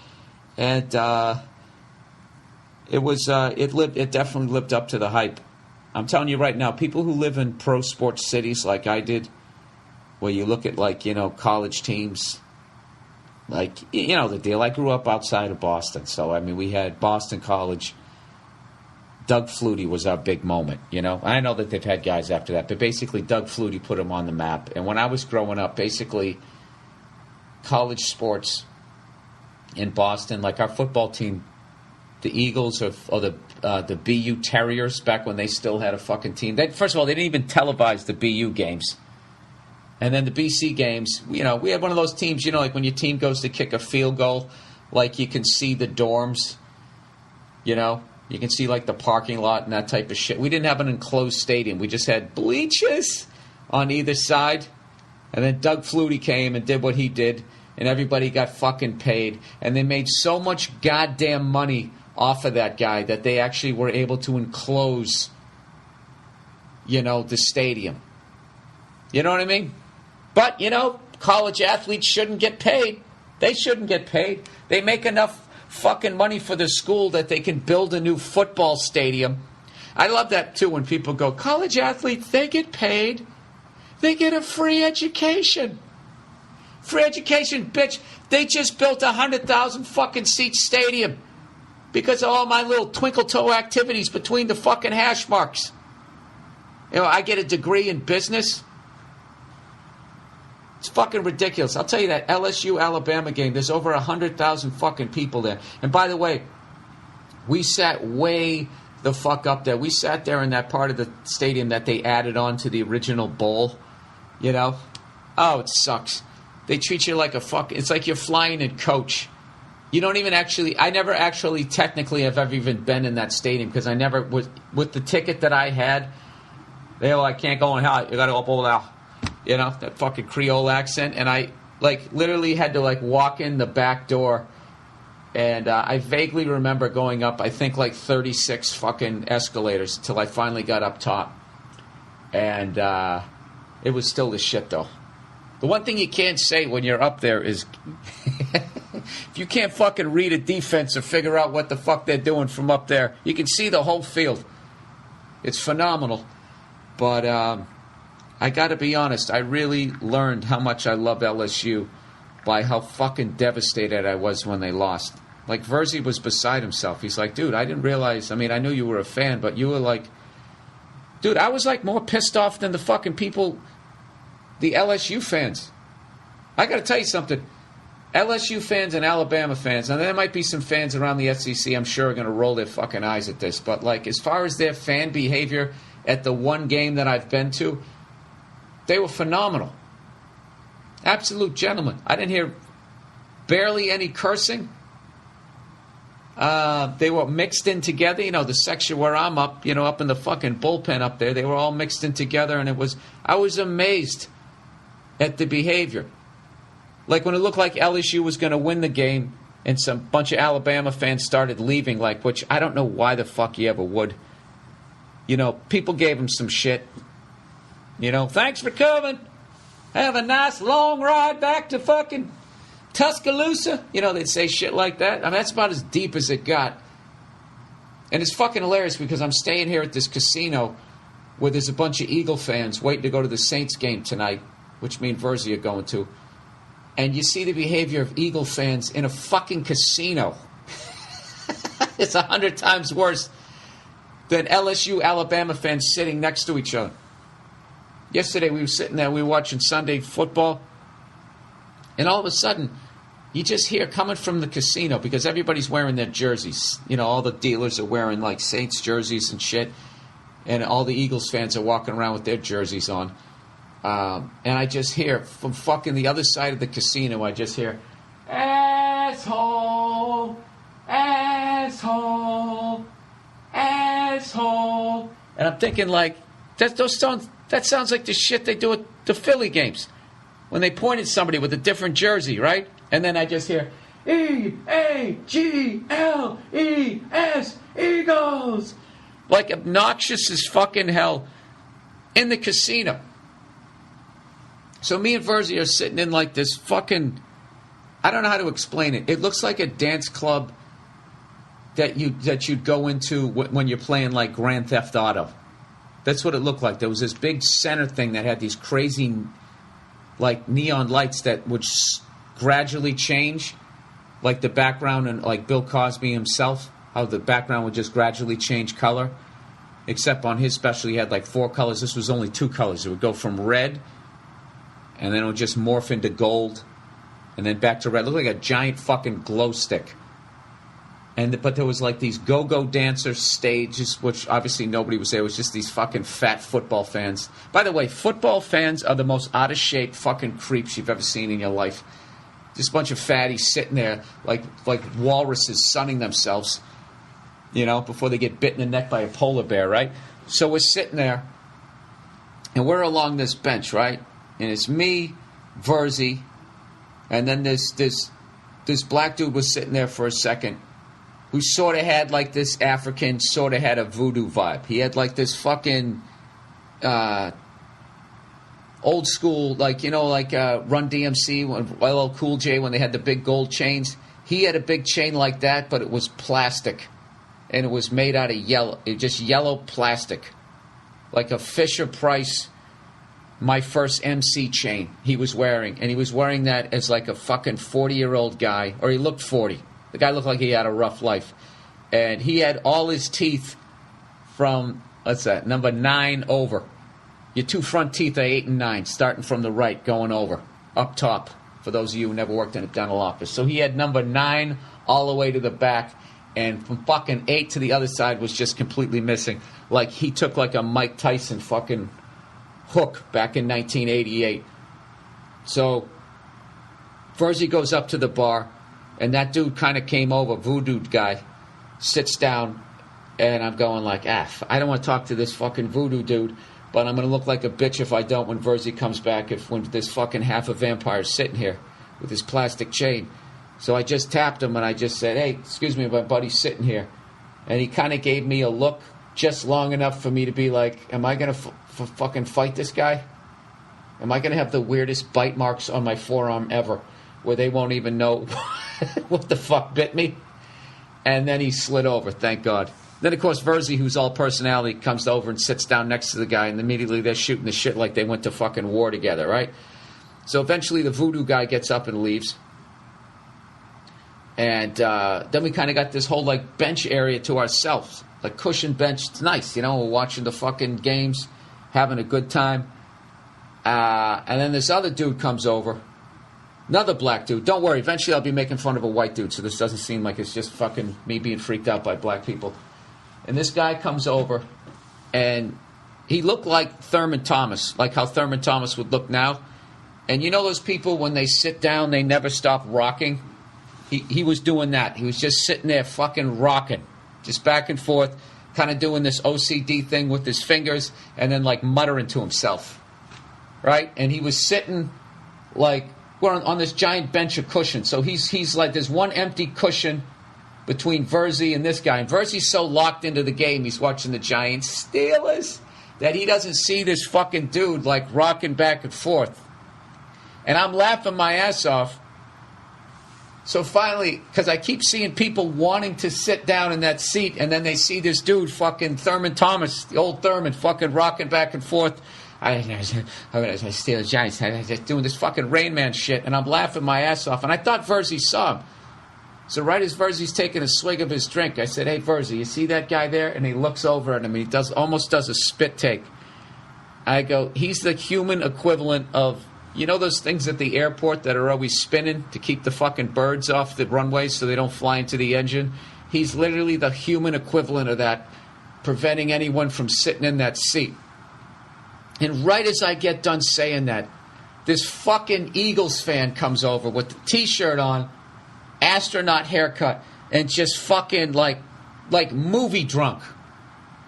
And it definitely lived up to the hype. I'm telling you right now, people who live in pro sports cities like I did, where you look at college teams, the deal. I grew up outside of Boston, so I mean we had Boston College. Doug Flutie was our big moment, I know that they've had guys after that, but basically Doug Flutie put them on the map. And when I was growing up, basically college sports in Boston, like our football team, the Eagles or the BU Terriers, back when they still had a fucking team. First of all, they didn't even televise the BU games. And then the BC games, we had one of those teams, like when your team goes to kick a field goal, like you can see the dorms, you can see like the parking lot and that type of shit. We didn't have an enclosed stadium. We just had bleachers on either side. And then Doug Flutie came and did what he did. And everybody got fucking paid. And they made so much goddamn money off of that guy that they actually were able to enclose, the stadium. You know what I mean? But, college athletes shouldn't get paid. They shouldn't get paid. They make enough fucking money for the school that they can build a new football stadium. I love that, too, when people go, college athletes, they get paid. They get a free education. Free education, bitch. They just built 100,000 fucking seat stadium because of all my little twinkle toe activities between the fucking hash marks. I get a degree in business. It's fucking ridiculous. I'll tell you that LSU Alabama game, there's over 100,000 fucking people there. And by the way, we sat way the fuck up there. We sat there in that part of the stadium that they added on to the original bowl. Oh, it sucks. They treat you like it's like you're flying in coach. You don't even I never actually technically have ever even been in that stadium because I never was, with the ticket that I had, I can't go in high. You got to go up over there. That fucking Creole accent. And I literally had to walk in the back door. And I vaguely remember going up, I think 36 fucking escalators till I finally got up top. And it was still the shit though. The one thing you can't say when you're up there is if you can't fucking read a defense or figure out what the fuck they're doing from up there, you can see the whole field. It's phenomenal. But I got to be honest, I really learned how much I love LSU by how fucking devastated I was when they lost. Verzi was beside himself. He's like, dude, I didn't realize, I knew you were a fan, but you were dude, I was more pissed off than the fucking people, the LSU fans. I got to tell you something. LSU fans and Alabama fans, and there might be some fans around the SEC, I'm sure, are going to roll their fucking eyes at this, but as far as their fan behavior at the one game that I've been to, they were phenomenal. Absolute gentlemen. I didn't hear barely any cursing. They were mixed in together. The section where I'm up, up in the fucking bullpen up there, they were all mixed in together, and I was amazed at the behavior. Like when it looked like LSU was going to win the game and some bunch of Alabama fans started leaving, like, which I don't know why the fuck you ever would. You know, people gave him some shit. You know, thanks for coming. Have a nice long ride back to fucking Tuscaloosa. You know, they'd say shit like that. I mean, that's about as deep as it got. And it's fucking hilarious because I'm staying here at this casino where there's a bunch of Eagle fans waiting to go to the Saints game tonight, which me and Verzi are going to. And you see the behavior of Eagle fans in a fucking casino. It's 100 times worse than LSU Alabama fans sitting next to each other. Yesterday we were sitting there, we were watching Sunday football, and all of a sudden you just hear coming from the casino, because everybody's wearing their jerseys. You know, all the dealers are wearing like Saints jerseys and shit, and all the Eagles fans are walking around with their jerseys on. And I just hear from fucking the other side of the casino, I just hear, asshole, asshole, asshole. And I'm thinking, like, that sounds like the shit they do at the Philly games when they point at somebody with a different jersey, right? And then I just hear, E-A-G-L-E-S, Eagles. Like obnoxious as fucking hell in the casino. So me and Verzi are sitting in like this fucking, I don't know how to explain it. It looks like a dance club that you'd go into when you're playing like Grand Theft Auto. That's what it looked like. There was this big center thing that had these crazy like neon lights that would gradually change, like the background, and like Bill Cosby himself, how the background would just gradually change color. Except on his special, he had like 4 colors. This was only 2 colors. It would go from red, and then it would just morph into gold, and then back to red. It looked like a giant fucking glow stick. But there was like these go-go dancer stages, which obviously nobody was there. It was just these fucking fat football fans. By the way, football fans are the most out-of-shape fucking creeps you've ever seen in your life. Just a bunch of fatties sitting there like walruses sunning themselves, you know, before they get bit in the neck by a polar bear, right? So we're sitting there, and we're along this bench, right? And it's me, Verzi, and then this black dude was sitting there for a second, who sort of had like this African, sort of had a voodoo vibe. He had like this fucking old school, like, you know, like Run DMC, LL Cool J, when they had the big gold chains. He had a big chain like that, but it was plastic. And it was made out of yellow, just yellow plastic. Like a Fisher-Price, My First MC chain he was wearing. And he was wearing that as like a fucking 40-year-old guy, or he looked 40. The guy looked like he had a rough life. And he had all his teeth from, what's that, number 9 over. Your 2 front teeth are 8 and 9, starting from the right, going over, up top, for those of you who never worked in a dental office. So he had number 9 all the way to the back, and from fucking 8 to the other side was just completely missing. Like he took like a Mike Tyson fucking hook back in 1988. So Verzi goes up to the bar, and that dude kind of came over, voodoo guy, sits down, and I'm going like, I don't want to talk to this fucking voodoo dude, but I'm going to look like a bitch if I don't when Verzi comes back, when this fucking half a vampire is sitting here with his plastic chain. So I just tapped him, and I just said, hey, excuse me, my buddy's sitting here. And he kind of gave me a look just long enough for me to be like, am I going to fucking fight this guy? Am I going to have the weirdest bite marks on my forearm ever, where they won't even know what the fuck bit me? And then he slid over, thank God. Then, of course, Verzi, who's all personality, comes over and sits down next to the guy, and immediately they're shooting the shit like they went to fucking war together, right? So eventually the voodoo guy gets up and leaves. And then we kind of got this whole, like, bench area to ourselves. Like, cushion bench. It's nice, you know? We're watching the fucking games, having a good time. And then this other dude comes over. Another black dude. Don't worry, eventually I'll be making fun of a white dude, so this doesn't seem like it's just fucking me being freaked out by black people. And this guy comes over, and he looked like Thurman Thomas, like how Thurman Thomas would look now. And you know those people, when they sit down, they never stop rocking? He was doing that. He was just sitting there fucking rocking, just back and forth, kind of doing this OCD thing with his fingers, and then like muttering to himself, right? And he was sitting like we're on this giant bench of cushions. So he's like, there's one empty cushion between Verzi and this guy. And Verzi's so locked into the game, he's watching the Giants Steelers, that he doesn't see this fucking dude like rocking back and forth. And I'm laughing my ass off. So finally, because I keep seeing people wanting to sit down in that seat, and then they see this dude, fucking Thurman Thomas, the old Thurman, fucking rocking back and forth. I'm going to steal the Giants. I'm doing this fucking Rain Man shit, and I'm laughing my ass off. And I thought Verzi saw him. So right as Verzi's taking a swig of his drink, I said, "Hey, Verzi, you see that guy there?" And he looks over at him. He almost does a spit take. I go, "He's the human equivalent of, you know those things at the airport that are always spinning to keep the fucking birds off the runway so they don't fly into the engine? He's literally the human equivalent of that, preventing anyone from sitting in that seat." And right as I get done saying that, this fucking Eagles fan comes over with the T-shirt on, astronaut haircut, and just fucking like movie drunk,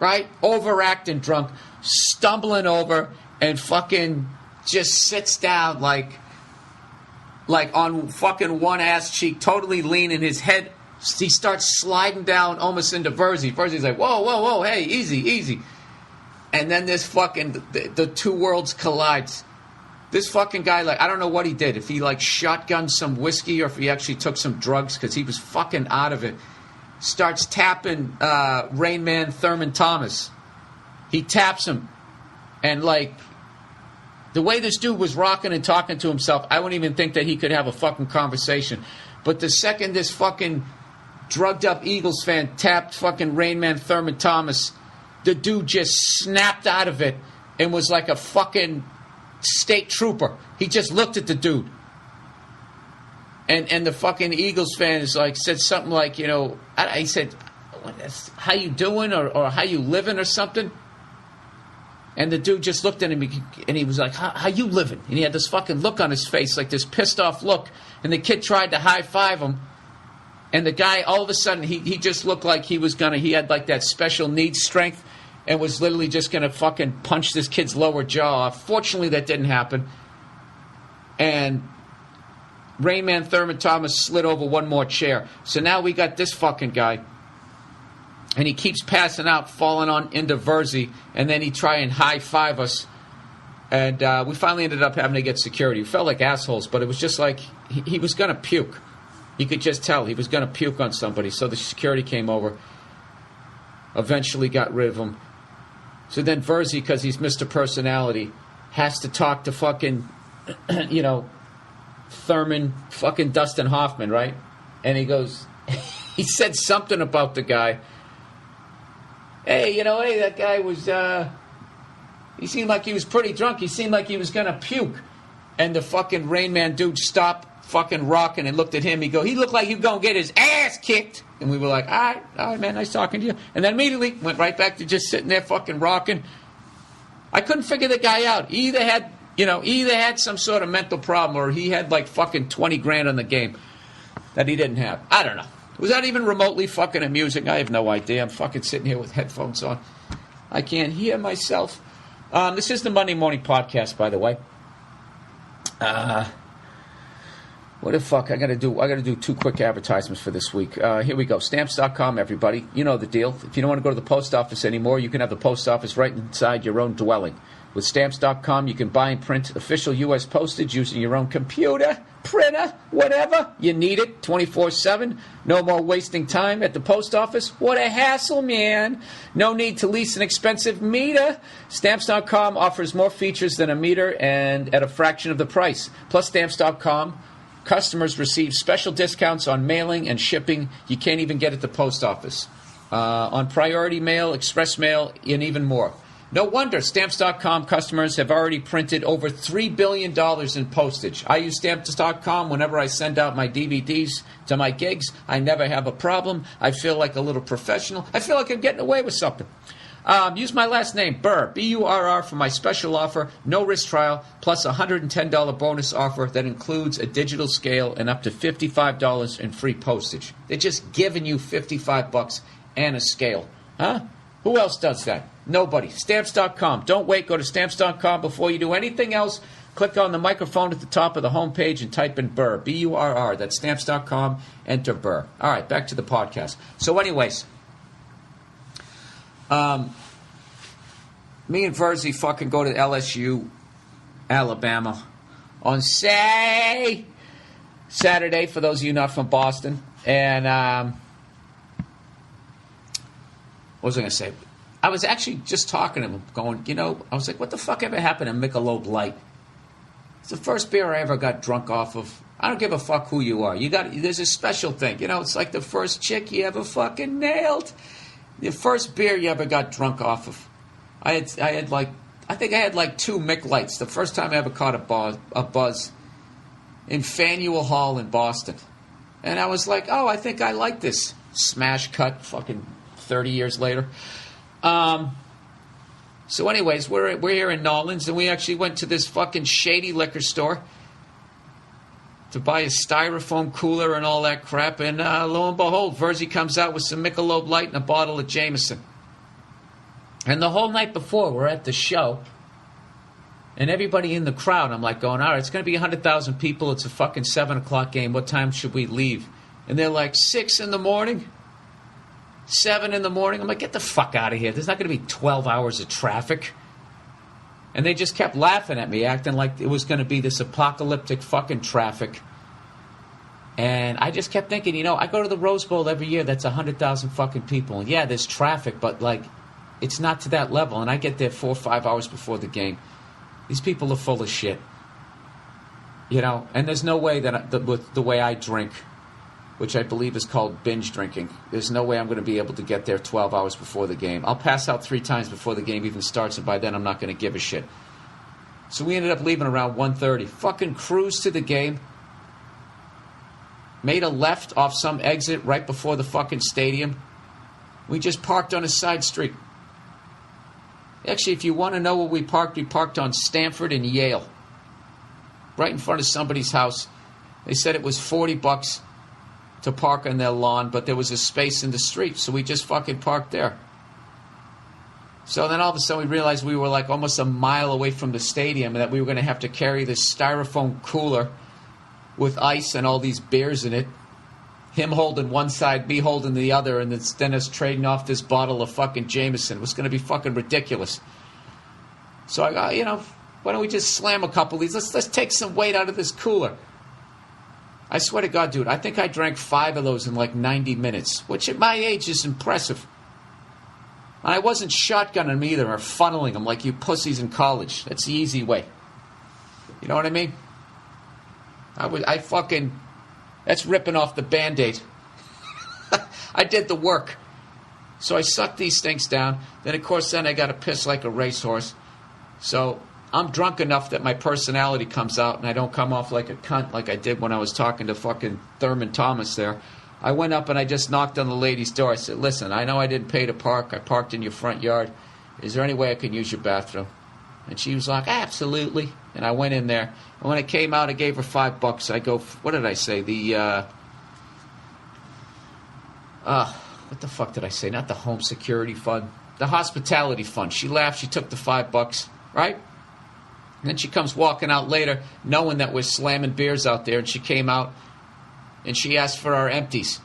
right? Overacting drunk, stumbling over and fucking just sits down like on fucking one ass cheek, totally leaning his head. He starts sliding down almost into Verzi. Verzi's like, whoa, hey, easy. And then this fucking, the two worlds collides. This fucking guy, like, I don't know what he did. If he, like, shotgunned some whiskey or if he actually took some drugs, because he was fucking out of it. Starts tapping Rain Man Thurman Thomas. He taps him. And, like, the way this dude was rocking and talking to himself, I wouldn't even think that he could have a fucking conversation. But the second this fucking drugged-up Eagles fan tapped fucking Rain Man Thurman Thomas, the dude just snapped out of it and was like a fucking state trooper. He just looked at the dude. And the fucking Eagles fan is like, said something like, you know, he said, "How you doing?" or "How you living?" or something. And the dude just looked at him and he was like, how you living? And he had this fucking look on his face, like this pissed off look. And the kid tried to high five him. And the guy, all of a sudden, he just looked like he had like that special needs strength and was literally just going to fucking punch this kid's lower jaw off. Fortunately, that didn't happen. And Rain Man Thurman Thomas slid over one more chair. So now we got this fucking guy. And he keeps passing out, falling on into Verzi. And then he try and high five us. And we finally ended up having to get security. We felt like assholes, but it was just like he was going to puke. You could just tell he was going to puke on somebody. So the security came over. Eventually got rid of him. So then Verzi, because he's Mr. Personality, has to talk to fucking, you know, Thurman, fucking Dustin Hoffman, right? And he goes, he said something about the guy. Hey, that guy was, he seemed like he was pretty drunk. He seemed like he was going to puke. And the fucking Rain Man dude stopped fucking rocking and looked at him. He looked like he was going to get his ass kicked. And we were like, all right, man, nice talking to you. And then immediately went right back to just sitting there fucking rocking. I couldn't figure the guy out. He either had some sort of mental problem or he had like fucking 20 grand on the game that he didn't have. I don't know. Was that even remotely fucking amusing? I have no idea. I'm fucking sitting here with headphones on. I can't hear myself. This is the Monday Morning Podcast, by the way. What the fuck? I gotta do 2 quick advertisements for this week. Here we go. Stamps.com, everybody. You know the deal. If you don't want to go to the post office anymore, you can have the post office right inside your own dwelling. With Stamps.com, you can buy and print official U.S. postage using your own computer, printer, whatever. You need it 24/7. No more wasting time at the post office. What a hassle, man. No need to lease an expensive meter. Stamps.com offers more features than a meter and at a fraction of the price. Plus, Stamps.com customers receive special discounts on mailing and shipping you can't even get at the post office. On priority mail, express mail, and even more. No wonder Stamps.com customers have already printed over $3 billion in postage. I use Stamps.com whenever I send out my DVDs to my gigs. I never have a problem. I feel like a little professional. I feel like I'm getting away with something. Use my last name, Burr, B-U-R-R, for my special offer, no risk trial, plus a $110 bonus offer that includes a digital scale and up to $55 in free postage. They're just giving you $55 and a scale. Huh? Who else does that? Nobody. Stamps.com. Don't wait. Go to Stamps.com before you do anything else. Click on the microphone at the top of the homepage and type in Burr, B-U-R-R. That's stamps.com. Enter Burr. All right, back to the podcast. So anyways, me and Verzi fucking go to LSU, Alabama, on Saturday, for those of you not from Boston. And what was I going to say? I was actually just talking to him, going, I was like, what the fuck ever happened to Michelob Light? It's the first beer I ever got drunk off of. I don't give a fuck who you are. There's a special thing. It's like the first chick you ever fucking nailed. The first beer you ever got drunk off of. I think I had like 2 Mick Lights. The first time I ever caught a buzz in Faneuil Hall in Boston. And I was like, oh, I think I like this. Smash cut fucking 30 years later. So anyways, we're here in Nolans, and we actually went to this fucking shady liquor store to buy a styrofoam cooler and all that crap. And lo and behold, Verzi comes out with some Michelob Light and a bottle of Jameson. And the whole night before, we're at the show, and everybody in the crowd, I'm like going, all right, it's going to be 100,000 people. It's a fucking 7 o'clock game. What time should we leave? And they're like, 6 in the morning, 7 in the morning. I'm like, get the fuck out of here. There's not going to be 12 hours of traffic. And they just kept laughing at me, acting like it was going to be this apocalyptic fucking traffic. And I just kept thinking, I go to the Rose Bowl every year. That's 100,000 fucking people. And yeah, there's traffic, but like, it's not to that level. And I get there 4 or 5 hours before the game. These people are full of shit. And there's no way that with the way I drink, which I believe is called binge drinking, there's no way I'm going to be able to get there 12 hours before the game. I'll pass out 3 times before the game even starts, and by then I'm not going to give a shit. So we ended up leaving around 1:30. Fucking cruised to the game. Made a left off some exit right before the fucking stadium. We just parked on a side street. Actually, if you want to know where we parked on Stanford and Yale. Right in front of somebody's house. They said it was $40 to park on their lawn, but there was a space in the street, so we just fucking parked there. So then all of a sudden we realized we were like almost a mile away from the stadium, and that we were going to have to carry this styrofoam cooler with ice and all these beers in it. Him holding one side, me holding the other, and then us trading off this bottle of fucking Jameson. It was going to be fucking ridiculous. So I got, why don't we just slam a couple of these? Let's take some weight out of this cooler. I swear to God, dude, I think I drank 5 of those in like 90 minutes, which at my age is impressive. And I wasn't shotgunning them either or funneling them like you pussies in college. That's the easy way. You know what I mean? That's ripping off the Band-Aid. I did the work. So I sucked these things down. Then, of course, I got to piss like a racehorse. So I'm drunk enough that my personality comes out and I don't come off like a cunt like I did when I was talking to fucking Thurman Thomas there. I went up and I just knocked on the lady's door. I said, listen, I know I didn't pay to park. I parked in your front yard. Is there any way I can use your bathroom? And she was like, absolutely. And I went in there. And when I came out, I gave her $5. I go, what did I say? What the fuck did I say? Not the home security fund. The hospitality fund. She laughed. She took the $5, right? And then she comes walking out later, knowing that we're slamming beers out there. And she came out and she asked for our empties.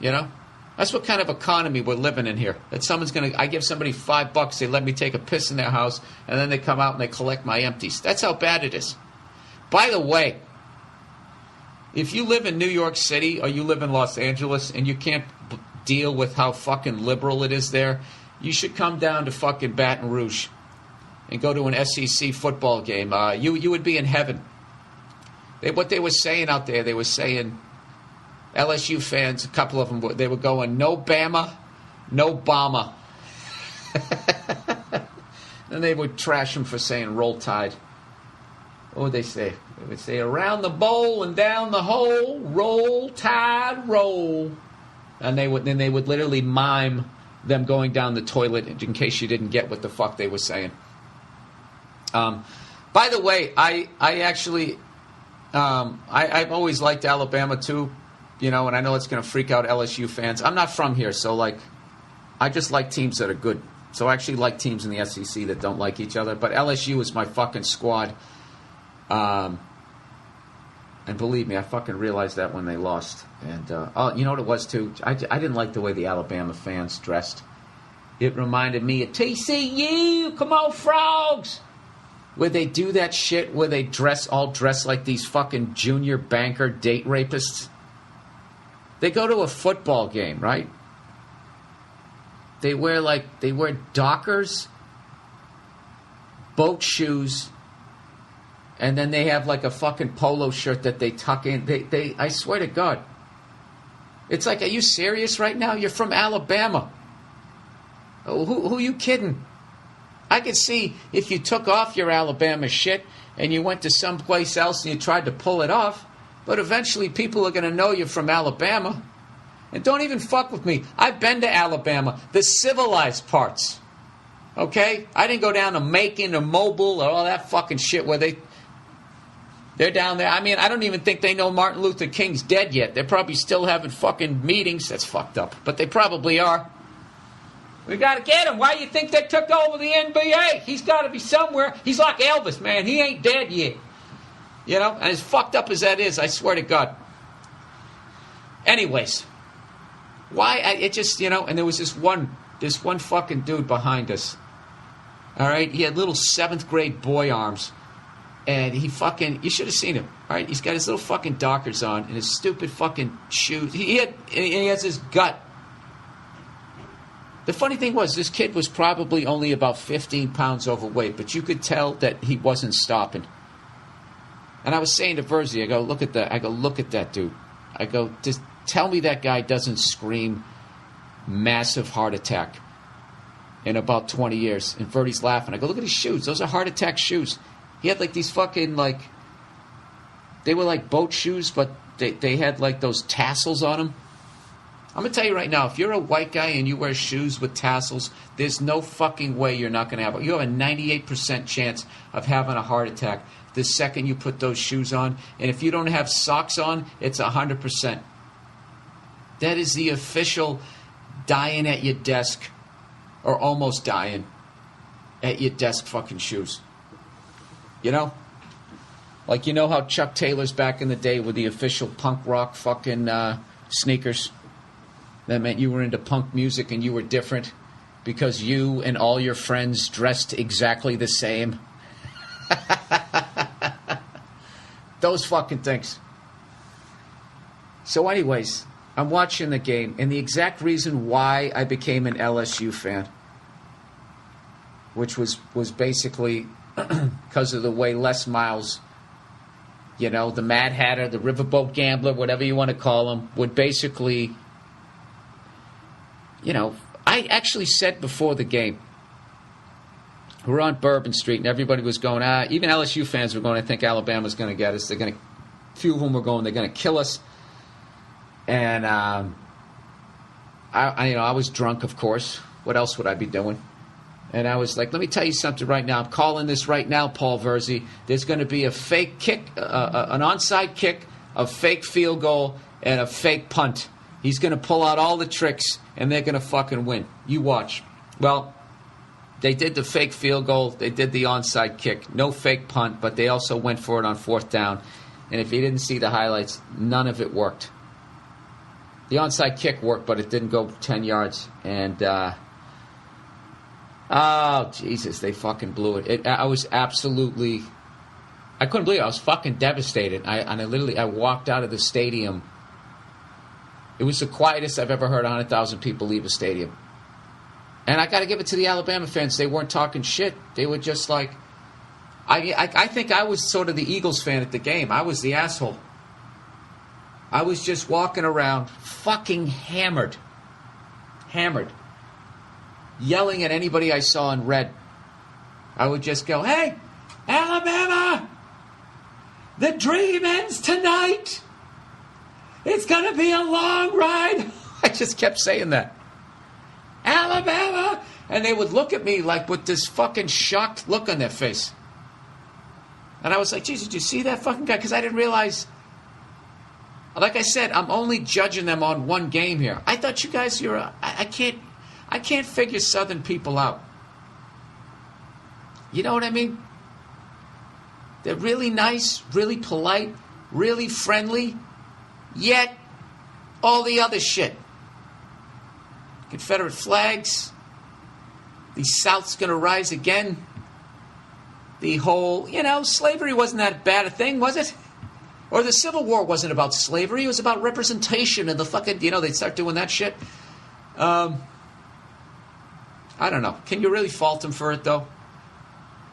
That's what kind of economy we're living in here. That I give somebody $5, they let me take a piss in their house, and then they come out and they collect my empties. That's how bad it is. By the way, if you live in New York City or you live in Los Angeles and you can't deal with how fucking liberal it is there, you should come down to fucking Baton Rouge and go to an SEC football game. You would be in heaven. What they were saying out there, they were saying, LSU fans, a couple of them, they were going, no Bama, no Bama. And they would trash them for saying roll tide. What would they say? They would say, around the bowl and down the hole, roll tide, roll. And they would literally mime them going down the toilet in case you didn't get what the fuck they were saying. By the way, I've always liked Alabama too. And I know it's going to freak out LSU fans. I'm not from here, so, I just like teams that are good. So I actually like teams in the SEC that don't like each other. But LSU is my fucking squad. And believe me, I fucking realized that when they lost. And oh, you know what it was too? I didn't like the way the Alabama fans dressed. It reminded me of TCU. Come on, Frogs! Where they do that shit where they dress like these fucking junior banker date rapists. They go to a football game, right? They wear Dockers, boat shoes, and then they have like a fucking polo shirt that they tuck in. They I swear to God. It's like, are you serious right now? You're from Alabama. Who are you kidding? I could see if you took off your Alabama shit and you went to someplace else and you tried to pull it off, but eventually people are going to know you're from Alabama. And don't even fuck with me. I've been to Alabama, the civilized parts. Okay? I didn't go down to Macon or Mobile or all that fucking shit where they're down there. I mean, I don't even think they know Martin Luther King's dead yet. They're probably still having fucking meetings. That's fucked up. But they probably are. We got to get him. Why do you think they took over the NBA? He's got to be somewhere. He's like Elvis, man. He ain't dead yet. You know? And as fucked up as that is, I swear to God. Anyways. It just, you know, and there was this one fucking dude behind us. All right? He had little 7th grade boy arms. And he fucking, you should have seen him. All right? He's got his little fucking Dockers on and his stupid fucking shoes. He has his gut. The funny thing was, this kid was probably only about 15 pounds overweight, but you could tell that he wasn't stopping. And I was saying to Verzi, I go, look at that dude. I go, just tell me that guy doesn't scream massive heart attack in about 20 years. And Verdi's laughing. I go, look at his shoes. Those are heart attack shoes. He had like these fucking they were like boat shoes, but they had like those tassels on them. I'm going to tell you right now, if you're a white guy and you wear shoes with tassels, there's no fucking way you're not going to have it. You have a 98% chance of having a heart attack the second you put those shoes on. And if you don't have socks on, it's 100%. That is the official dying at your desk, or almost dying at your desk fucking shoes. You know? Like, you know how Chuck Taylor's back in the day with the official punk rock fucking sneakers? That meant you were into punk music and you were different because you and all your friends dressed exactly the same. Those fucking things. So anyways, I'm watching the game, and the exact reason why I became an LSU fan, which was basically because of the way Les Miles, you know, the Mad Hatter, the Riverboat Gambler, whatever you want to call him, would basically... You know, I actually said before the game, we were on Bourbon Street, and everybody was going, even LSU fans were going, I think Alabama's going to get us. A few of them were going, they're going to kill us. And, I was drunk, of course. What else would I be doing? And I was like, let me tell you something right now. I'm calling this right now, Paul Verzi. There's going to be a fake kick, an onside kick, a fake field goal, and a fake punt. He's going to pull out all the tricks, and they're going to fucking win. You watch. Well, they did the fake field goal. They did the onside kick. No fake punt, but they also went for it on 4th down. And if you didn't see the highlights, none of it worked. The onside kick worked, but it didn't go 10 yards. And, oh, Jesus, they fucking blew it. I was absolutely... I couldn't believe it. I was fucking devastated. I walked out of the stadium. It was the quietest I've ever heard 100,000 people leave a stadium. And I got to give it to the Alabama fans. They weren't talking shit. They were just like... I think I was sort of the Eagles fan at the game. I was the asshole. I was just walking around fucking hammered. Yelling at anybody I saw in red. I would just go, hey, Alabama! The dream ends tonight! It's going to be a long ride. I just kept saying that. Alabama! And they would look at me like with this fucking shocked look on their face. And I was like, Jesus, did you see that fucking guy? Because I didn't realize... Like I said, I'm only judging them on one game here. I thought you guys, I can't figure Southern people out. You know what I mean? They're really nice, really polite, really friendly, yet all the other shit. Confederate flags, the South's going to rise again. The whole, slavery wasn't that bad a thing, was it? Or the Civil War wasn't about slavery. It was about representation and the fucking, they'd start doing that shit. I don't know. Can you really fault them for it, though?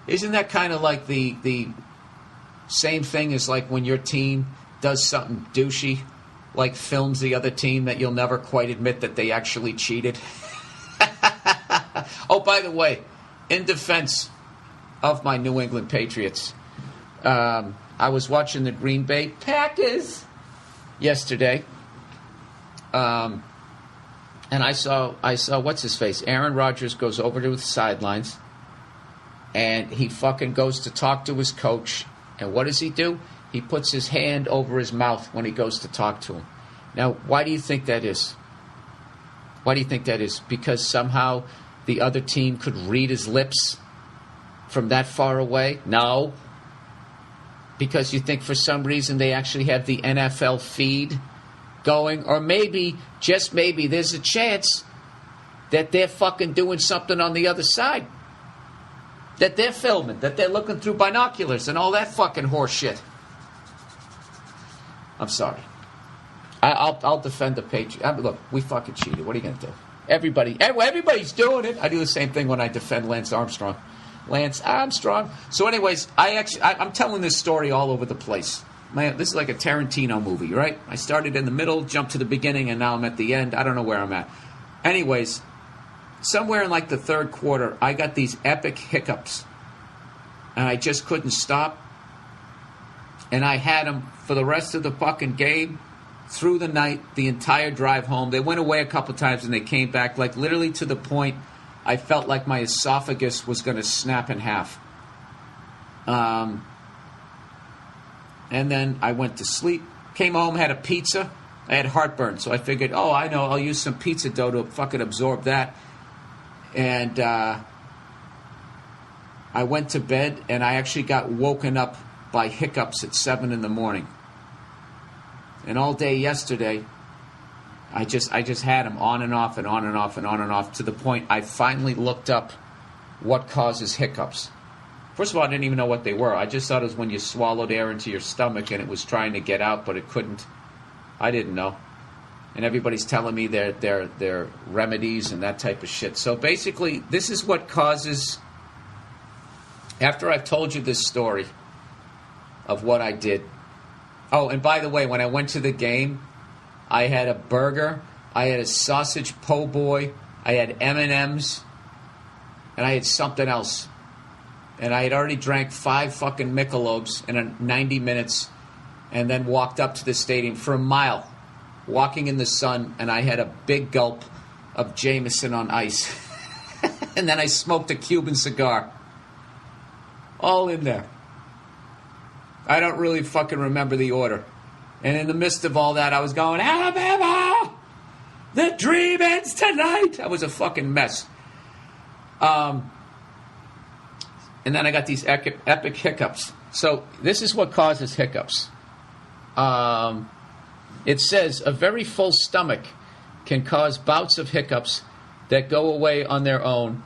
Isn't that kind of like the same thing as like when your team does something douchey, like films the other team that you'll never quite admit that they actually cheated? Oh, by the way, in defense of my New England Patriots, I was watching the Green Bay Packers yesterday, and I saw what's his face? Aaron Rodgers goes over to the sidelines, and he fucking goes to talk to his coach, and what does he do? He puts his hand over his mouth when he goes to talk to him. Now, why do you think that is? Why do you think that is? Because somehow the other team could read his lips from that far away? No. Because you think for some reason they actually have the NFL feed going? Or maybe, just maybe, there's a chance that they're fucking doing something on the other side. That they're filming, that they're looking through binoculars and all that fucking horse shit. I'm sorry. I'll defend the Patriots. Look, we fucking cheated. What are you going to do? Everybody's doing it. I do the same thing when I defend Lance Armstrong. Lance Armstrong. So anyways, I'm telling this story all over the place. Man, this is like a Tarantino movie, right? I started in the middle, jumped to the beginning, and now I'm at the end. I don't know where I'm at. Anyways, somewhere in like the third quarter, I got these epic hiccups. And I just couldn't stop. And I had them for the rest of the fucking game, through the night, the entire drive home. They went away a couple times and they came back, like literally to the point I felt like my esophagus was going to snap in half. And then I went to sleep, came home, had a pizza. I had heartburn, so I figured, I know, I'll use some pizza dough to fucking absorb that. And I went to bed, and I actually got woken up by hiccups at 7 in the morning. And all day yesterday, I just had them on and off and on and off and on and off, to the point I finally looked up what causes hiccups. First of all, I didn't even know what they were. I just thought it was when you swallowed air into your stomach and it was trying to get out, but it couldn't. I didn't know. And everybody's telling me they're remedies and that type of shit. So basically, this is what causes, after I've told you this story of what I did. Oh, and by the way, when I went to the game, I had a burger, I had a sausage po' boy, I had M&Ms, and I had something else. And I had already drank 5 fucking Michelobs in 90 minutes, and then walked up to the stadium for a mile, walking in the sun, and I had a big gulp of Jameson on ice. And then I smoked a Cuban cigar. All in there. I don't really fucking remember the order. And in the midst of all that, I was going, Alabama! The dream ends tonight! That was a fucking mess. And then I got these epic hiccups. So this is what causes hiccups. It says a very full stomach can cause bouts of hiccups that go away on their own.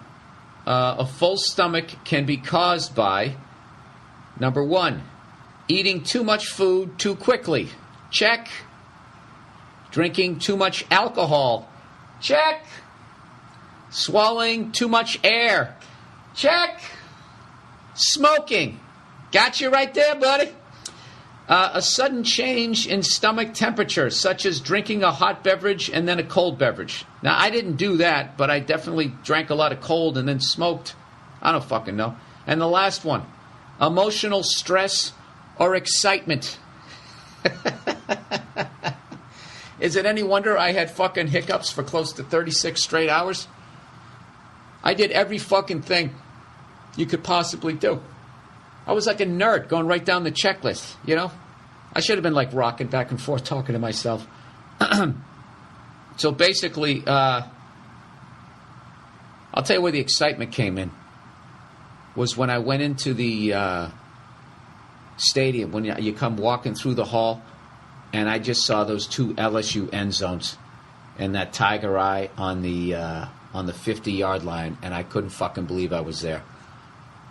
A full stomach can be caused by, number 1, eating too much food too quickly. Check. Drinking too much alcohol. Check. Swallowing too much air. Check. Smoking. Got you right there, buddy. A sudden change in stomach temperature, such as drinking a hot beverage and then a cold beverage. Now, I didn't do that, but I definitely drank a lot of cold and then smoked. I don't fucking know. And the last one, emotional stress or excitement. Is it any wonder I had fucking hiccups for close to 36 straight hours? I did every fucking thing you could possibly do. I was like a nerd going right down the checklist, you know? I should have been like rocking back and forth talking to myself. So basically, I'll tell you where the excitement came in. Was when I went into the stadium when you come walking through the hall, and I just saw those two LSU end zones and that tiger eye on the 50-yard line, and I couldn't fucking believe I was there.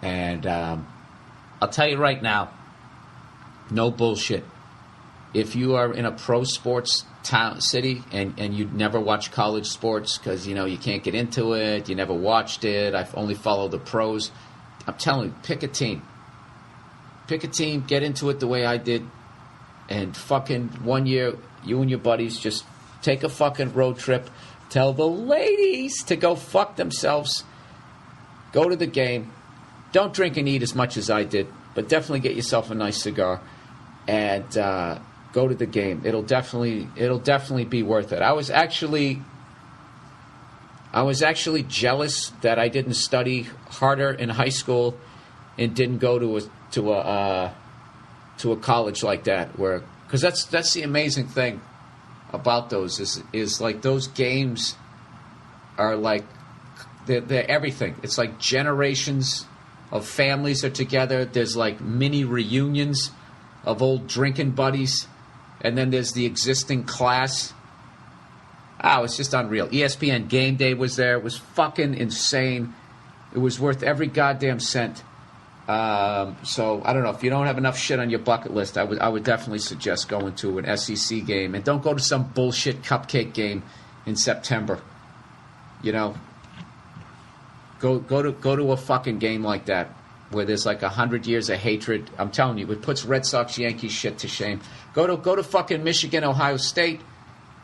And I'll tell you right now, no bullshit. If you are in a pro sports city and you never watch college sports because, you can't get into it, you never watched it, I've only followed the pros, I'm telling you, pick a team. Pick a team, get into it the way I did, and fucking 1 year, you and your buddies just take a fucking road trip, tell the ladies to go fuck themselves, go to the game, don't drink and eat as much as I did, but definitely get yourself a nice cigar, and go to the game. It'll definitely be worth it. I was actually jealous that I didn't study harder in high school and didn't go to a college like that, because that's the amazing thing about those is like those games are like they're everything. It's like generations of families are together. There's like mini reunions of old drinking buddies. And then there's the existing class. It's just unreal. ESPN Game Day was there. It was fucking insane. It was worth every goddamn cent. So I don't know. If you don't have enough shit on your bucket list, I would definitely suggest going to an SEC game. And don't go to some bullshit cupcake game in September. Go to a fucking game like that, where there's like 100 years of hatred. I'm telling you, it puts Red Sox Yankees shit to shame. Go to fucking Michigan, Ohio State,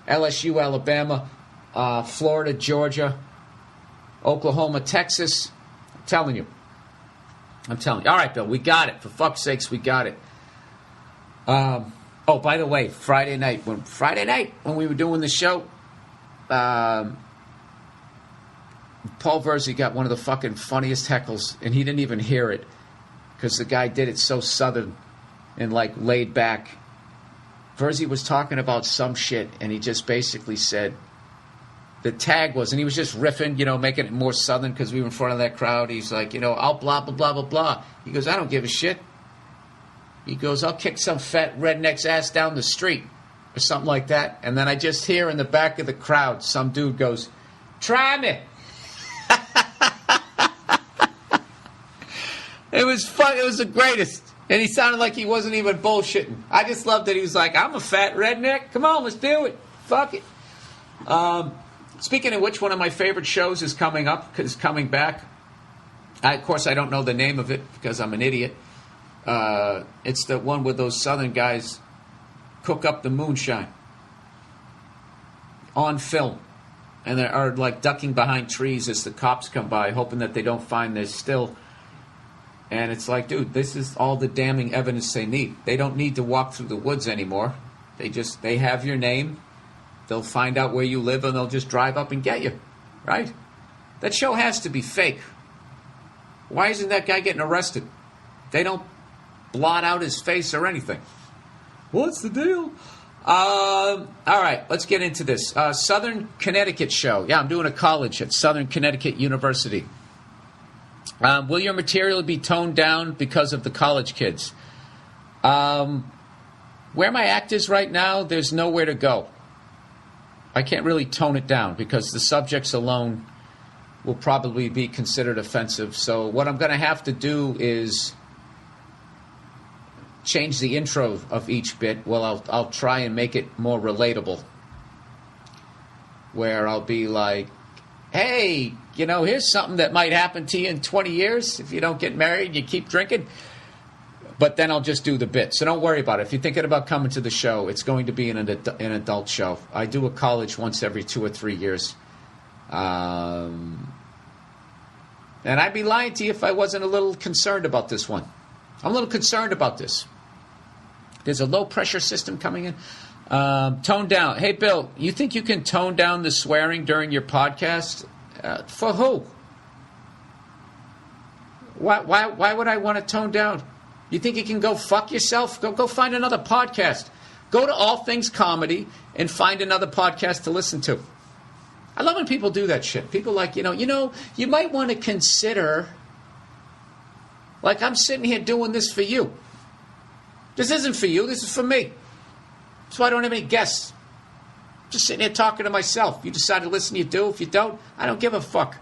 LSU, Alabama, Florida, Georgia, Oklahoma, Texas. I'm telling you. All right, Bill, we got it. For fuck's sakes, we got it. By the way, Friday night when we were doing the show, Paul Verzi got one of the fucking funniest heckles, and he didn't even hear it because the guy did it so southern and like laid back. Verzi was talking about some shit, and he just basically said the tag was, and he was just riffing, making it more southern because we were in front of that crowd. He's like, I'll blah, blah, blah, blah, blah. He goes, I don't give a shit. He goes, I'll kick some fat redneck's ass down the street or something like that. And then I just hear in the back of the crowd, some dude goes, try me. It was fun. It was the greatest. And he sounded like he wasn't even bullshitting. I just loved that he was like, I'm a fat redneck. Come on, let's do it. Fuck it. Speaking of which, one of my favorite shows is coming back. Of course, I don't know the name of it because I'm an idiot. It's the one where those southern guys cook up the moonshine on film. And they are like ducking behind trees as the cops come by, hoping that they don't find their still. And it's like, dude, this is all the damning evidence they need. They don't need to walk through the woods anymore. They have your name. They'll find out where you live, and they'll just drive up and get you, right? That show has to be fake. Why isn't that guy getting arrested? They don't blot out his face or anything. What's the deal? All right, let's get into this. Southern Connecticut show. Yeah, I'm doing a college at Southern Connecticut University. Will your material be toned down because of the college kids? Where my act is right now, there's nowhere to go. I can't really tone it down because the subjects alone will probably be considered offensive. So what I'm going to have to do is change the intro of each bit. Well, I'll try and make it more relatable, where I'll be like, hey, here's something that might happen to you in 20 years if you don't get married and you keep drinking. But then I'll just do the bit. So don't worry about it. If you're thinking about coming to the show, it's going to be an adult show. I do a college once every 2 or 3 years. And I'd be lying to you if I wasn't a little concerned about this one. I'm a little concerned about this. There's a low-pressure system coming in. Tone down. Hey, Bill, you think you can tone down the swearing during your podcast? For who? Why would I want to tone down? You think you can go fuck yourself? Go find another podcast. Go to All Things Comedy and find another podcast to listen to. I love when people do that shit. People like, you might want to consider, like I'm sitting here doing this for you. This isn't for you. This is for me. That's why I don't have any guests. Just sitting here talking to myself. You decide to listen, you do. If you don't, I don't give a fuck.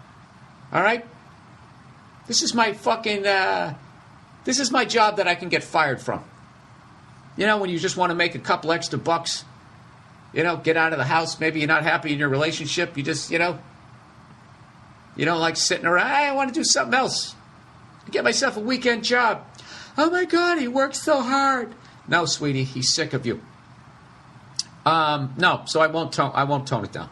All right? This is my fucking, this is my job that I can get fired from. You know, when you just want to make a couple extra bucks, you know, get out of the house. Maybe you're not happy in your relationship. You just, you know, you don't like sitting around. I want to do something else. Get myself a weekend job. Oh my God, he works so hard. No, sweetie, he's sick of you. No, so I won't tone it down.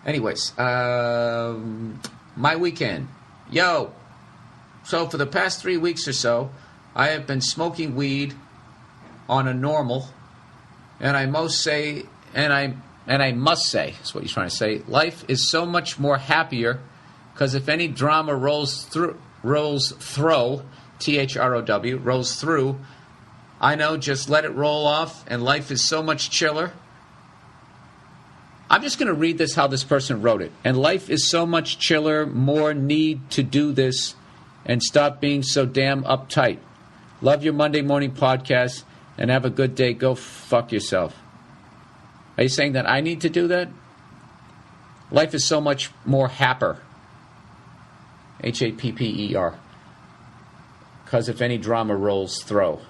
Anyways, my weekend. Yo. So for the past 3 weeks or so, I have been smoking weed on a normal, and I must say, is what you're trying to say, life is so much more happier, because if any drama rolls through, T-H-R-O-W, rolls through, I know, just let it roll off, and life is so much chiller. I'm just going to read this how this person wrote it. And life is so much chiller, more need to do this, and stop being so damn uptight. Love your Monday morning podcast, and have a good day. Go fuck yourself. Are you saying that I need to do that? Life is so much more happer. H-A-P-P-E-R. Because if any drama rolls, throw.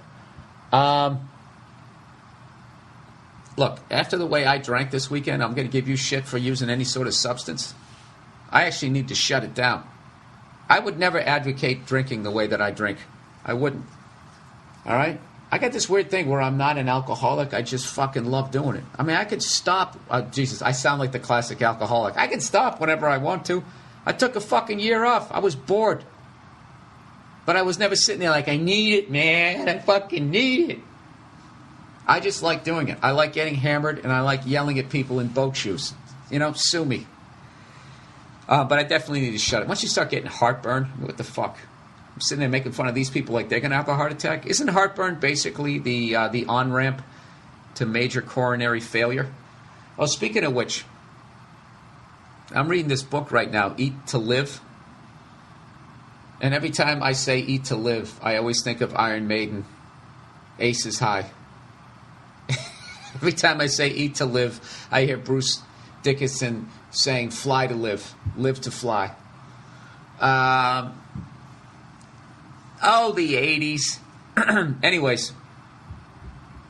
Look, after the way I drank this weekend, I'm going to give you shit for using any sort of substance. I actually need to shut it down. I would never advocate drinking the way that I drink. I wouldn't. All right? I got this weird thing where I'm not an alcoholic. I just fucking love doing it. I mean, I could stop. Jesus, I sound like the classic alcoholic. I can stop whenever I want to. I took a fucking year off. I was bored. But I was never sitting there like, I need it, man. I fucking need it. I just like doing it. I like getting hammered, and I like yelling at people in boat shoes. You know, sue me. But I definitely need to shut it. Once you start getting heartburn, what the fuck? I'm sitting there making fun of these people like they're going to have a heart attack. Isn't heartburn basically the on-ramp to major coronary failure? Oh, speaking of which, I'm reading this book right now, Eat to Live. And every time I say Eat to Live, I always think of Iron Maiden, Aces High. Every time I say Eat to Live, I hear Bruce Dickinson saying Fly to Live, Live to Fly. Oh, the 80s. Anyways,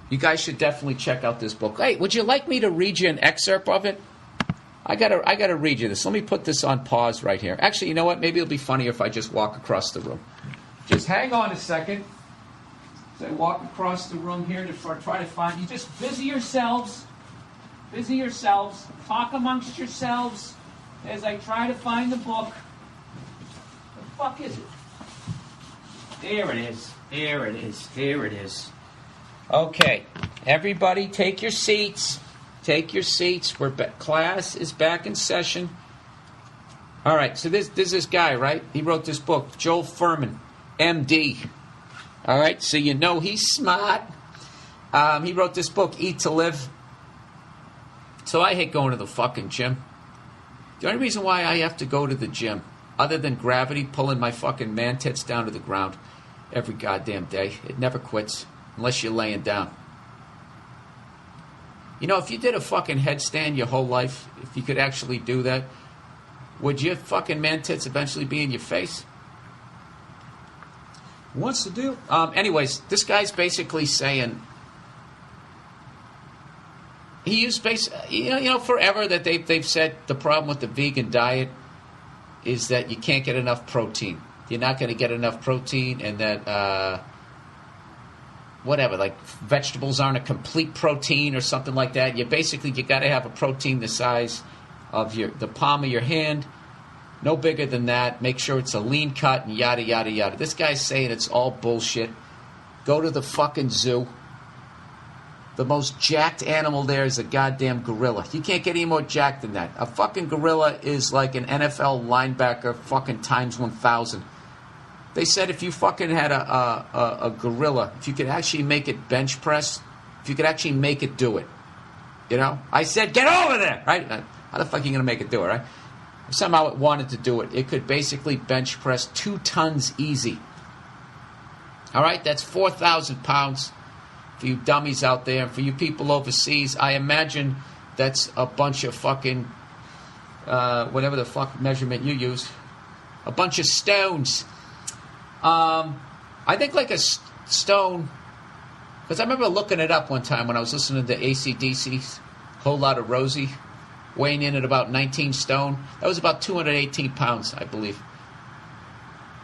you guys should definitely check out this book. Hey, would you like me to read you an excerpt of it? I gotta read you this. Let me put this on pause right here. Actually, you know what? Maybe it'll be funnier if I just walk across the room. Just hang on a second. So I walk across the room here to try to find you. Just busy yourselves. Busy yourselves. Talk amongst yourselves as I try to find the book. The fuck is it? There it is. There it is. There it is. Okay. Everybody take your seats. Take your seats. Class is back in session. All right. So this is this guy, right? He wrote this book. Joel Furman, M.D. All right. So you know he's smart. He wrote this book, Eat to Live. So I hate going to the fucking gym. The only reason why I have to go to the gym, other than gravity pulling my fucking man tits down to the ground every goddamn day, it never quits unless you're laying down. You know, if you did a fucking headstand your whole life, if you could actually do that, would your fucking man tits eventually be in your face? What's the deal? Anyways, this guy's basically saying he used forever that they've said the problem with the vegan diet is that you can't get enough protein. You're not going to get enough protein, and that whatever, like vegetables aren't a complete protein or something like that. You got to have a protein the size of the palm of your hand, no bigger than that. Make sure it's a lean cut and yada yada yada. This guy's saying it's all bullshit. Go to the fucking zoo. The most jacked animal there is a goddamn gorilla. You can't get any more jacked than that. A fucking gorilla is like an NFL linebacker fucking times 1,000. They said if you fucking had a gorilla, if you could actually make it bench press, if you could actually make it do it, you know? I said, get over there, right? How the fuck are you going to make it do it, right? If somehow it wanted to do it, it could basically bench press 2 tons easy. All right, that's 4,000 pounds for you dummies out there. And for you people overseas, I imagine that's a bunch of fucking, whatever the fuck measurement you use, a bunch of stones. I think like a stone, because I remember looking it up one time when I was listening to AC/DC's Whole Lot of Rosie, weighing in at about 19 stone. That was about 218 pounds, I believe.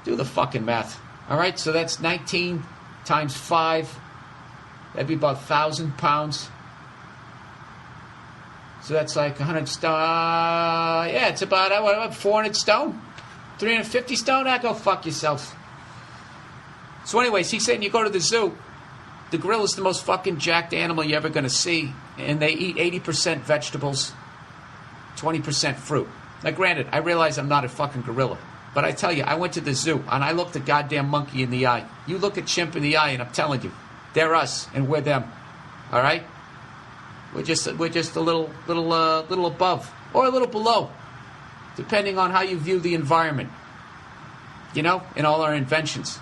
Do the fucking math. All right, so that's 19 times 5. That'd be about 1,000 pounds. So that's like 100 stone. Yeah, it's about 400 stone. 350 stone? Go fuck yourself. So anyways, he's saying you go to the zoo, the gorilla's the most fucking jacked animal you're ever going to see. And they eat 80% vegetables, 20% fruit. Now granted, I realize I'm not a fucking gorilla. But I tell you, I went to the zoo and I looked a goddamn monkey in the eye. You look a chimp in the eye and I'm telling you, they're us and we're them. All right? We're just a little above or a little below, depending on how you view the environment. You know, in all our inventions.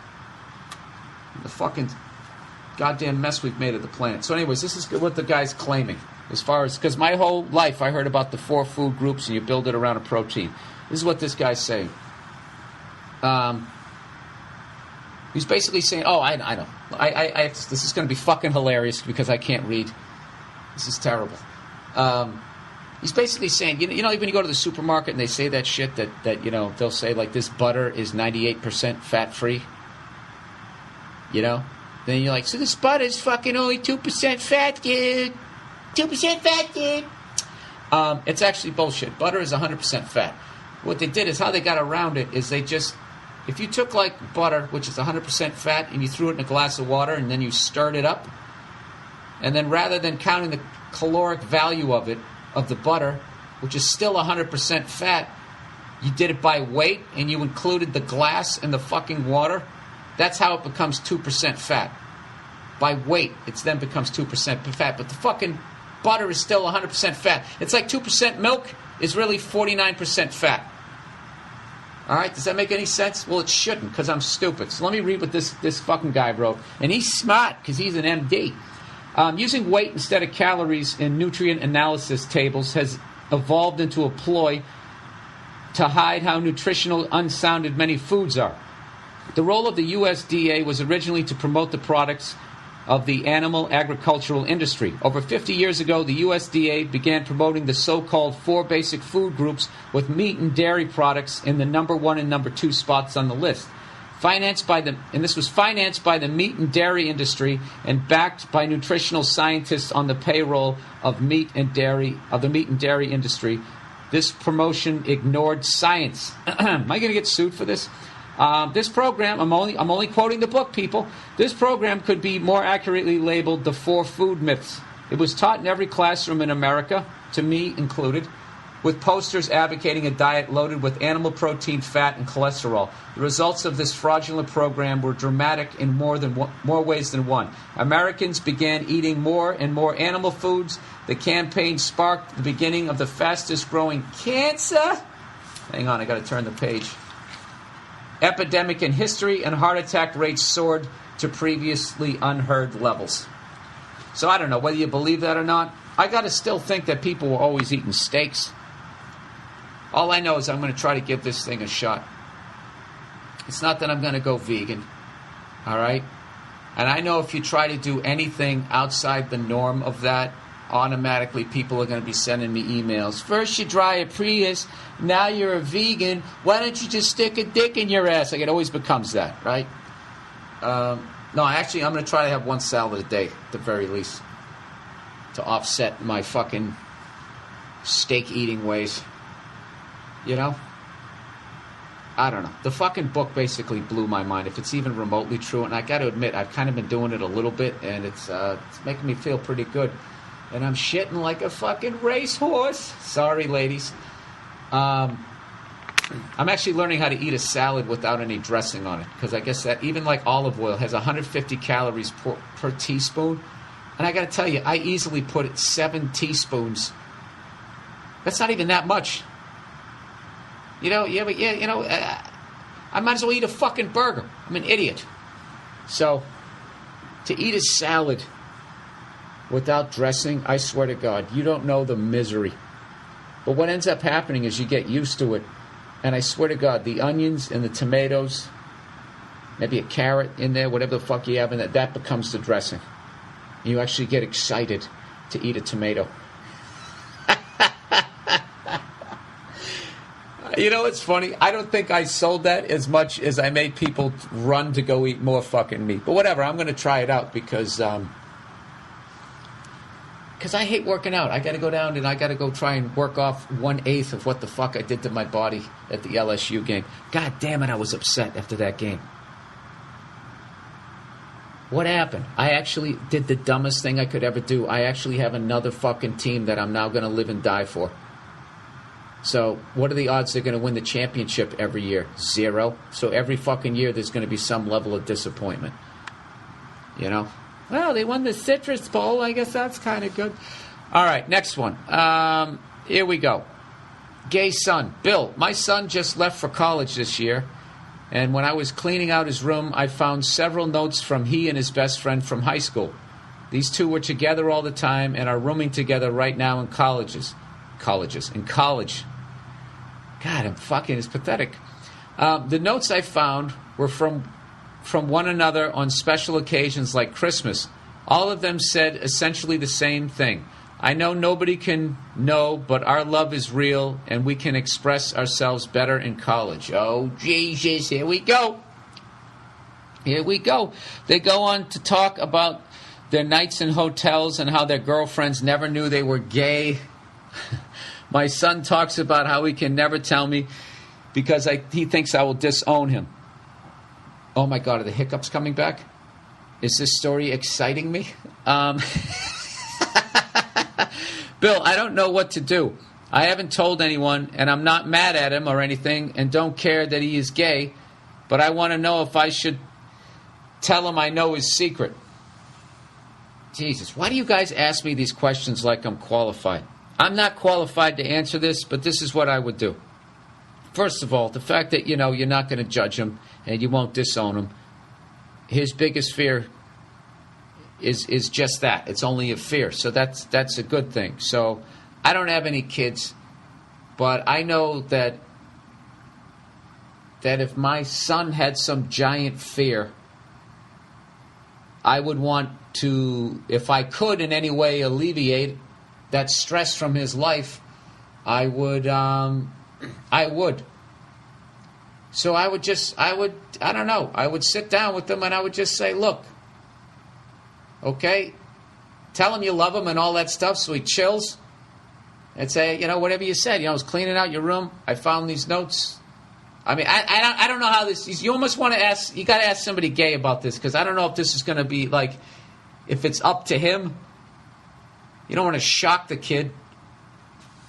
The fucking goddamn mess we've made of the planet. So anyways, this is what the guy's claiming. As far as, because my whole life I heard about the 4 food groups and you build it around a protein. This is what this guy's saying. He's basically saying, oh, I know. This is going to be fucking hilarious because I can't read. This is terrible. He's basically saying, you know, when you go to the supermarket and they say that shit that you know, they'll say like this butter is 98% fat-free. You know? Then you're like, so this butter's fucking only 2% fat, dude. 2% fat, dude. It's actually bullshit. Butter is 100% fat. What they did is how they got around it is they just, if you took like butter, which is 100% fat, and you threw it in a glass of water and then you stirred it up, and then rather than counting the caloric value of it, of the butter, which is still 100% fat, you did it by weight and you included the glass and the fucking water, that's how it becomes 2% fat. By weight, it then becomes 2% fat. But the fucking butter is still 100% fat. It's like 2% milk is really 49% fat. All right, does that make any sense? Well, it shouldn't, because I'm stupid. So let me read what this fucking guy wrote. And he's smart, because he's an MD. Using weight instead of calories in nutrient analysis tables has evolved into a ploy to hide how nutritional unsounded many foods are. The role of the USDA was originally to promote the products of the animal agricultural industry. Over 50 years ago, the USDA began promoting the so-called 4 basic food groups, with meat and dairy products in the number 1 and number 2 spots on the list. This was financed by the meat and dairy industry and backed by nutritional scientists on the payroll of the meat and dairy industry. This promotion ignored science. Am I going to get sued for this? This program, I'm only quoting the book, people. This program could be more accurately labeled the 4 food myths. It was taught in every classroom in America, to me included, with posters advocating a diet loaded with animal protein, fat, and cholesterol. The results of this fraudulent program were dramatic in more ways than one. Americans began eating more and more animal foods. The campaign sparked the beginning of the fastest-growing cancer. Hang on, I got to turn the page. Epidemic in history, and heart attack rates soared to previously unheard levels. So I don't know whether you believe that or not. I got to still think that people were always eating steaks. All I know is I'm going to try to give this thing a shot. It's not that I'm going to go vegan, all right? And I know if you try to do anything outside the norm of that, automatically people are going to be sending me emails. First you drive a Prius, now you're a vegan. Why don't you just stick a dick in your ass? Like, it always becomes that, right? No, actually, I'm going to try to have 1 salad a day, at the very least, to offset my fucking steak-eating ways. You know? I don't know. The fucking book basically blew my mind, if it's even remotely true. And I got to admit, I've kind of been doing it a little bit, and it's making me feel pretty good. And I'm shitting like a fucking racehorse. Sorry, ladies. I'm actually learning how to eat a salad without any dressing on it, because I guess that even like olive oil has 150 calories per teaspoon. And I got to tell you, I easily put 7 teaspoons. That's not even that much. You know, I might as well eat a fucking burger. I'm an idiot. So, to eat a salad without dressing, I swear to God, you don't know the misery. But what ends up happening is you get used to it. And I swear to God, the onions and the tomatoes, maybe a carrot in there, whatever the fuck you have in there, that becomes the dressing. You actually get excited to eat a tomato. You know, it's funny. I don't think I sold that as much as I made people run to go eat more fucking meat. But whatever, I'm going to try it out because I hate working out. I got to go down and I got to go try and work off 1/8 of what the fuck I did to my body at the LSU game. God damn it, I was upset after that game. What happened? I actually did the dumbest thing I could ever do. I actually have another fucking team that I'm now going to live and die for. So what are the odds they're going to win the championship every year? 0. So every fucking year there's going to be some level of disappointment. You know? Well, they won the Citrus Bowl. I guess that's kind of good. All right, next one. Here we go. Gay son. Bill, my son just left for college this year. And when I was cleaning out his room, I found several notes from he and his best friend from high school. These two were together all the time and are rooming together right now in college. God, it's pathetic. The notes I found were from one another on special occasions like Christmas. All of them said essentially the same thing. I know nobody can know, but our love is real, and we can express ourselves better in college. Oh, Jesus, here we go. Here we go. They go on to talk about their nights in hotels and how their girlfriends never knew they were gay. My son talks about how he can never tell me because he thinks I will disown him. Oh my God, are the hiccups coming back? Is this story exciting me? Bill, I don't know what to do. I haven't told anyone, and I'm not mad at him or anything, and don't care that he is gay, but I want to know if I should tell him I know his secret. Jesus, why do you guys ask me these questions like I'm qualified? I'm not qualified to answer this, but this is what I would do. First of all, the fact that, you're not going to judge him and you won't disown him. His biggest fear is just that. It's only a fear. So that's a good thing. So I don't have any kids, but I know that if my son had some giant fear, I would want to, if I could in any way alleviate that stress from his life, I would. So I would sit down with them and I would just say, look, okay, tell him you love him and all that stuff so he chills and say, whatever you said. I was cleaning out your room. I found these notes. I mean, I don't know how this, you almost want to ask, you got to ask somebody gay about this because I don't know if this is going to be like, if it's up to him. You don't want to shock the kid.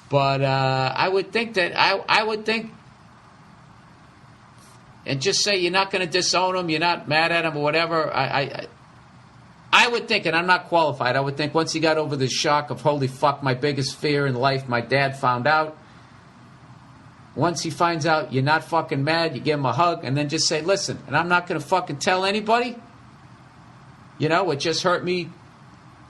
But I would think that, I would think, and just say you're not going to disown him, you're not mad at him or whatever. I would think, and I'm not qualified, I would think once he got over the shock of, holy fuck, my biggest fear in life, my dad found out. Once he finds out you're not fucking mad, you give him a hug, and then just say, listen, and I'm not going to fucking tell anybody. It just hurt me.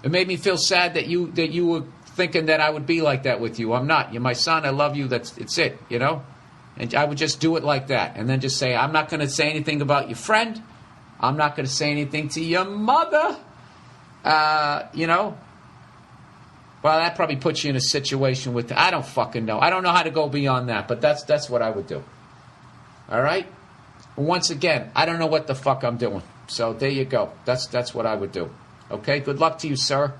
It made me feel sad that you were thinking that I would be like that with you. I'm not. You're my son. I love you. It's it, And I would just do it like that. And then just say, I'm not going to say anything about your friend. I'm not going to say anything to your mother. Well, that probably puts you in a situation with, I don't fucking know. I don't know how to go beyond that, but that's what I would do. All right? Once again, I don't know what the fuck I'm doing. So there you go. That's what I would do. Okay? Good luck to you, sir.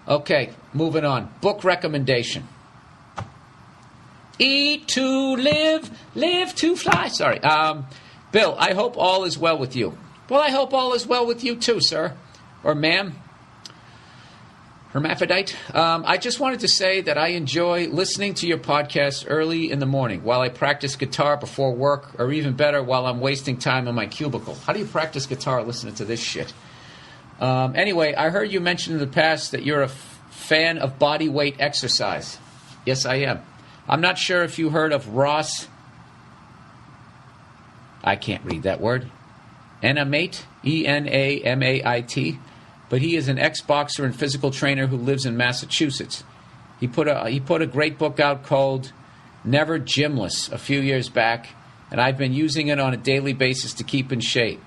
Okay, moving on. Book recommendation. Eat to live, live to fly. Sorry. Bill, I hope all is well with you. Well, I hope all is well with you too, sir. Or ma'am. Hermaphrodite. I just wanted to say that I enjoy listening to your podcast early in the morning while I practice guitar before work, or even better, while I'm wasting time in my cubicle. How do you practice guitar listening to this shit? Anyway, I heard you mention in the past that you're a fan of body weight exercise. Yes, I am. I'm not sure if you heard of Ross. I can't read that word. Enamate, Enamait, but he is an ex-boxer and physical trainer who lives in Massachusetts. He put a great book out called Never Gymless a few years back, and I've been using it on a daily basis to keep in shape.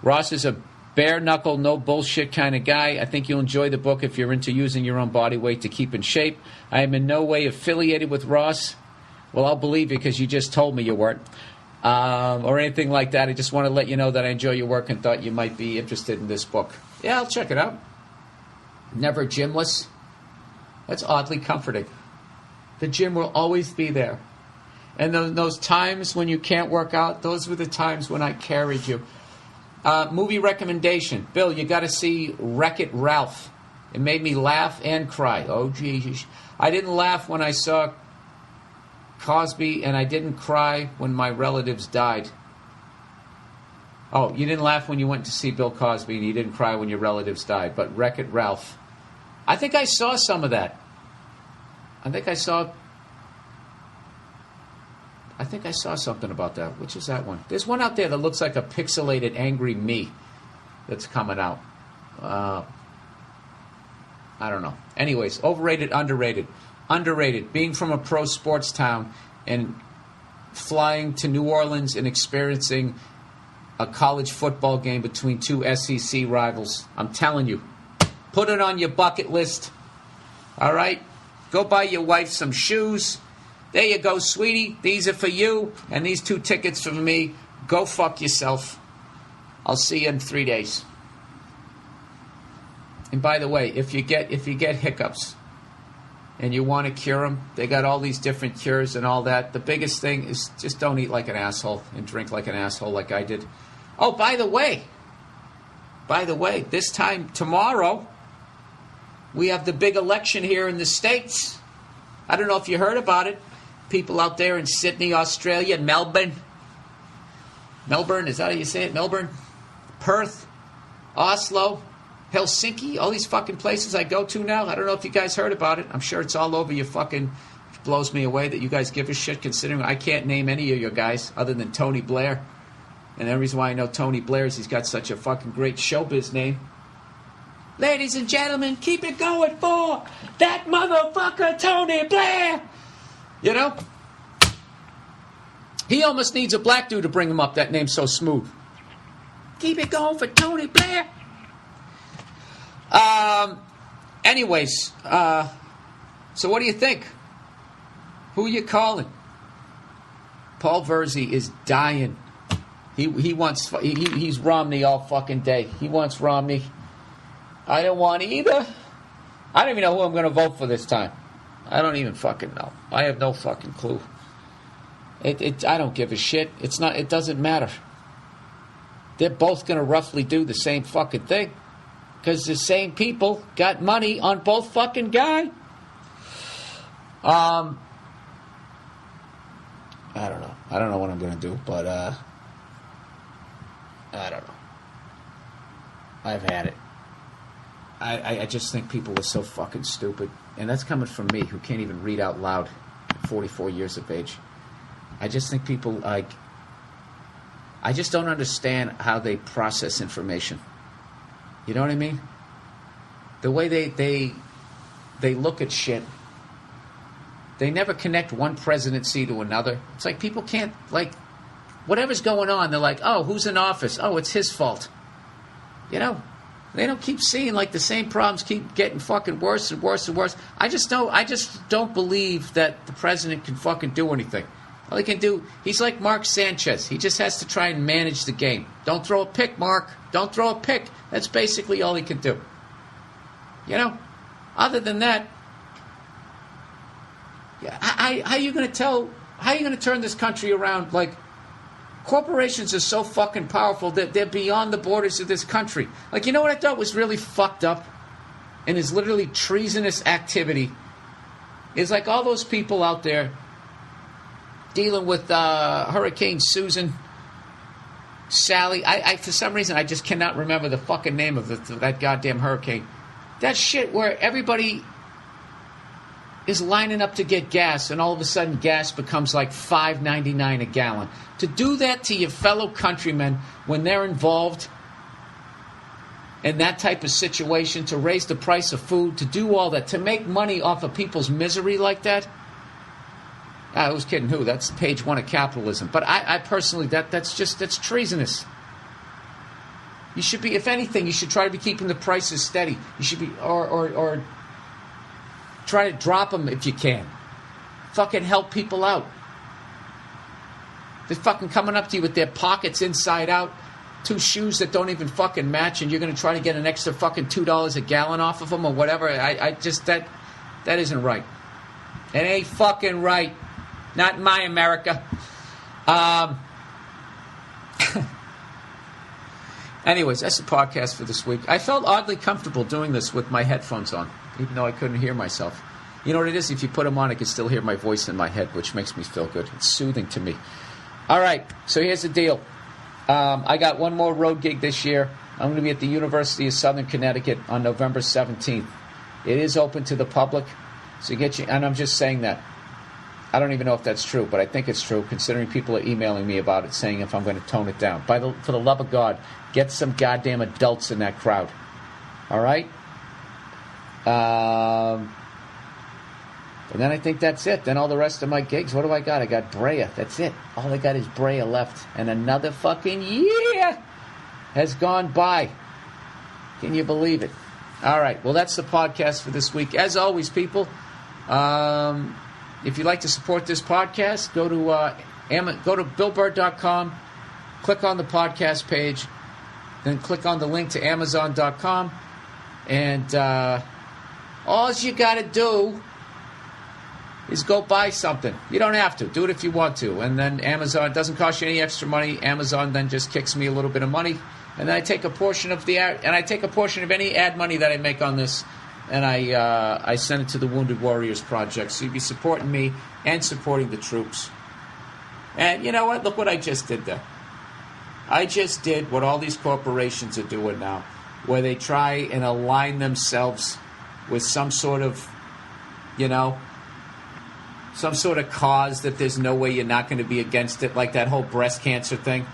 Ross is a bare-knuckle, no bullshit kind of guy. I think you'll enjoy the book if you're into using your own body weight to keep in shape. I am in no way affiliated with Ross. Well, I'll believe you because you just told me you weren't. Or anything like that. I just want to let you know that I enjoy your work and thought you might be interested in this book. Yeah, I'll check it out. Never Gymless. That's oddly comforting. The gym will always be there. And those times when you can't work out, those were the times when I carried you. Movie recommendation. Bill, you got to see Wreck-It Ralph. It made me laugh and cry. Oh, geez. I didn't laugh when I saw Cosby, and I didn't cry when my relatives died. Oh, you didn't laugh when you went to see Bill Cosby, and you didn't cry when your relatives died. But Wreck-It Ralph. I think I saw some of that. I think I saw something about that. Which is that one? There's one out there that looks like a pixelated angry me that's coming out. I don't know. Anyways, overrated, underrated. Underrated. Being from a pro sports town and flying to New Orleans and experiencing a college football game between two SEC rivals. I'm telling you. Put it on your bucket list. All right? Go buy your wife some shoes. There you go, sweetie. These are for you, and these 2 tickets for me. Go fuck yourself. I'll see you in 3 days. And by the way, if you get hiccups and you want to cure them, they got all these different cures and all that. The biggest thing is just don't eat like an asshole and drink like an asshole like I did. Oh, by the way, this time tomorrow, we have the big election here in the States. I don't know if you heard about it. People out there in Sydney, Australia, Melbourne, is that how you say it? Melbourne, Perth, Oslo, Helsinki, all these fucking places I go to now. I don't know if you guys heard about it. I'm sure it's all over your fucking... It blows me away that you guys give a shit considering I can't name any of your guys other than Tony Blair. And the reason why I know Tony Blair is he's got such a fucking great showbiz name. Ladies and gentlemen, keep it going for that motherfucker Tony Blair. You know? He almost needs a black dude to bring him up. That name's so smooth. Keep it going for Tony Blair. Anyways, so what do you think? Who are you calling? Paul Verzi is dying. He's Romney all fucking day. He wants Romney. I don't want either. I don't even know who I'm going to vote for this time. I don't even fucking know. I have no fucking clue. I don't give a shit. It doesn't matter. They're both going to roughly do the same fucking thing. Because the same people got money on both fucking guy. I don't know. I don't know what I'm going to do, but I don't know. I've had it. I just think people are so fucking stupid. And that's coming from me, who can't even read out loud at 44 years of age. I just think people, I just don't understand how they process information. You know what I mean? The way they look at shit. They never connect one presidency to another. It's like people can't, like, whatever's going on, they're like, oh, who's in office? Oh, it's his fault. You know? They don't keep seeing, like, the same problems keep getting fucking worse and worse and worse. I just don't believe that the president can fucking do anything. All he can do, he's like Mark Sanchez. He just has to try and manage the game. Don't throw a pick, Mark. Don't throw a pick. That's basically all he can do. You know? Other than that, how are you going to turn this country around? Like, corporations are so fucking powerful that they're beyond the borders of this country. Like, you know what I thought was really fucked up and is literally treasonous activity? Is like all those people out there dealing with Hurricane Susan, Sally. I for some reason, I just cannot remember the fucking name of that goddamn hurricane. That shit where everybody is lining up to get gas, and all of a sudden gas becomes like $5.99 a gallon. To do that to your fellow countrymen when they're involved in that type of situation, to raise the price of food, to do all that, to make money off of people's misery like that, I was kidding who? That's page 1 of capitalism. But I personally, that's treasonous. You should be, if anything, you should try to be keeping the prices steady. You should be, or try to drop them if you can. Fucking help people out. They're fucking coming up to you with their pockets inside out, 2 shoes that don't even fucking match, and you're going to try to get an extra fucking $2 a gallon off of them or whatever. I just, that isn't right. It ain't fucking right. Not in my America. Anyways, that's the podcast for this week. I felt oddly comfortable doing this with my headphones on, even though I couldn't hear myself. You know what it is? If you put them on, I can still hear my voice in my head, which makes me feel good. It's soothing to me. All right, so here's the deal. I got one more road gig this year. I'm going to be at the University of Southern Connecticut on November 17th. It is open to the public, so get you. And I'm just saying that. I don't even know if that's true, but I think it's true, considering people are emailing me about it, saying if I'm going to tone it down. For the love of God, get some goddamn adults in that crowd. All right? And then I think that's it. Then all the rest of my gigs, what do I got? I got Brea. That's it. All I got is Brea left. And another fucking year has gone by. Can you believe it? All right. Well, that's the podcast for this week. As always, people, if you'd like to support this podcast, go to BillBurr.com, click on the podcast page, then click on the link to Amazon.com, and all you got to do is go buy something. You don't have to. Do it if you want to. And then Amazon, it doesn't cost you any extra money. Amazon then just kicks me a little bit of money, and then I take a portion of the ad, and I take a portion of any ad money that I make on this, and I send it to the Wounded Warriors Project. So you'd be supporting me and supporting the troops. And you know what? Look what I just did there. I just did what all these corporations are doing now, where they try and align themselves with some sort of, some sort of cause that there's no way you're not going to be against it, like that whole breast cancer thing.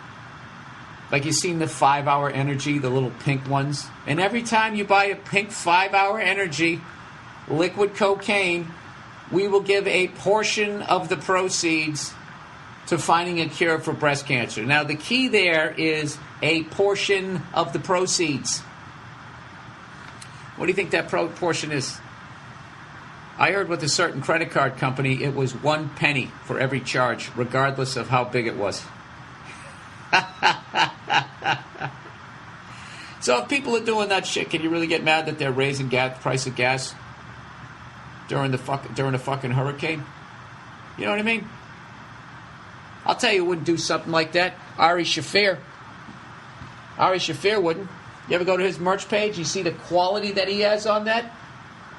Like, you've seen the 5-Hour Energy, the little pink ones. And every time you buy a pink 5-Hour Energy liquid cocaine, we will give a portion of the proceeds to finding a cure for breast cancer. Now, the key there is a portion of the proceeds. What do you think that portion is? I heard with a certain credit card company, it was 1 penny for every charge, regardless of how big it was. So if people are doing that shit, can you really get mad that they're raising price of gas during the fucking hurricane? You know what I mean? I'll tell you who wouldn't do something like that. Ari Shaffir. Ari Shaffir wouldn't. You ever go to his merch page? You see the quality that he has on that?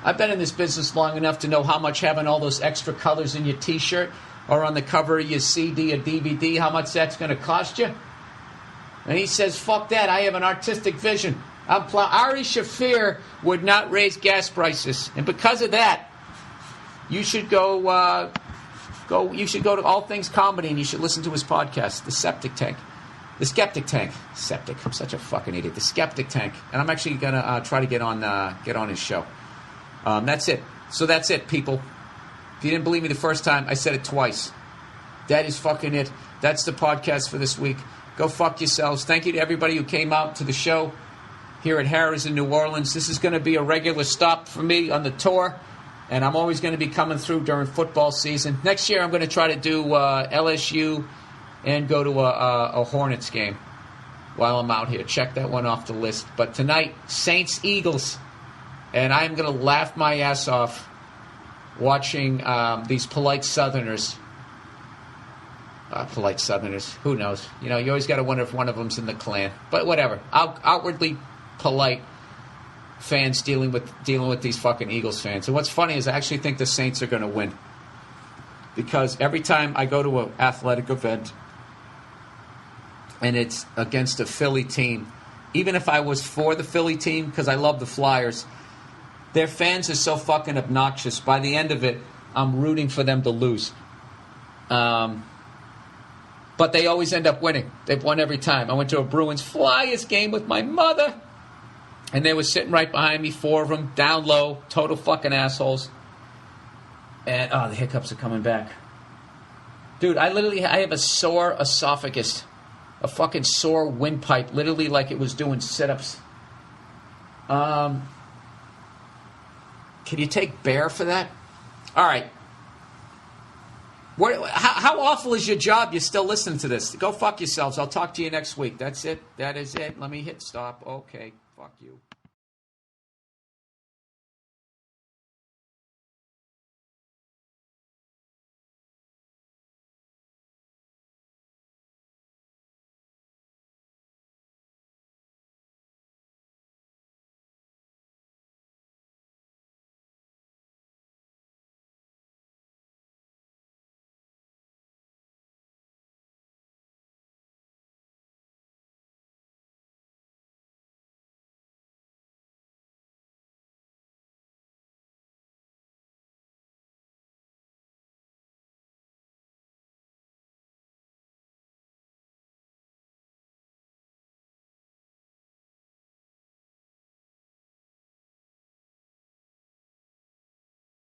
I've been in this business long enough to know how much having all those extra colors in your T-shirt or on the cover of your CD or DVD, how much that's going to cost you. And he says, fuck that, I have an artistic vision. Ari Shaffir would not raise gas prices. And because of that, you should go to All Things Comedy, and you should listen to his podcast, The Skeptic Tank. Septic. I'm such a fucking idiot. The Skeptic Tank. And I'm actually going to try to get on his show. That's it. So that's it, people. If you didn't believe me the first time, I said it twice. That is fucking it. That's the podcast for this week. Go fuck yourselves. Thank you to everybody who came out to the show here at Harrah's in New Orleans. This is going to be a regular stop for me on the tour, and I'm always going to be coming through during football season. Next year, I'm going to try to do LSU and go to a Hornets game while I'm out here. Check that one off the list. But tonight, Saints-Eagles, and I'm going to laugh my ass off watching these polite Southerners. Polite Southerners, who knows? You always got to wonder if one of them's in the Klan. But whatever. Outwardly polite fans dealing with these fucking Eagles fans. And what's funny is I actually think the Saints are going to win. Because every time I go to an athletic event and it's against a Philly team, even if I was for the Philly team, because I love the Flyers, Their fans are so fucking obnoxious. By the end of it, I'm rooting for them to lose. But they always end up winning. They've won every time. I went to a Bruins Flyers game with my mother, and they were sitting right behind me, 4 of them, down low, total fucking assholes. And, the hiccups are coming back. Dude, I have a sore esophagus. A fucking sore windpipe, literally like it was doing sit-ups. Can you take Bear for that? All right. How awful is your job? You're still listening to this. Go fuck yourselves. I'll talk to you next week. That's it. That is it. Let me hit stop. Okay. Fuck you.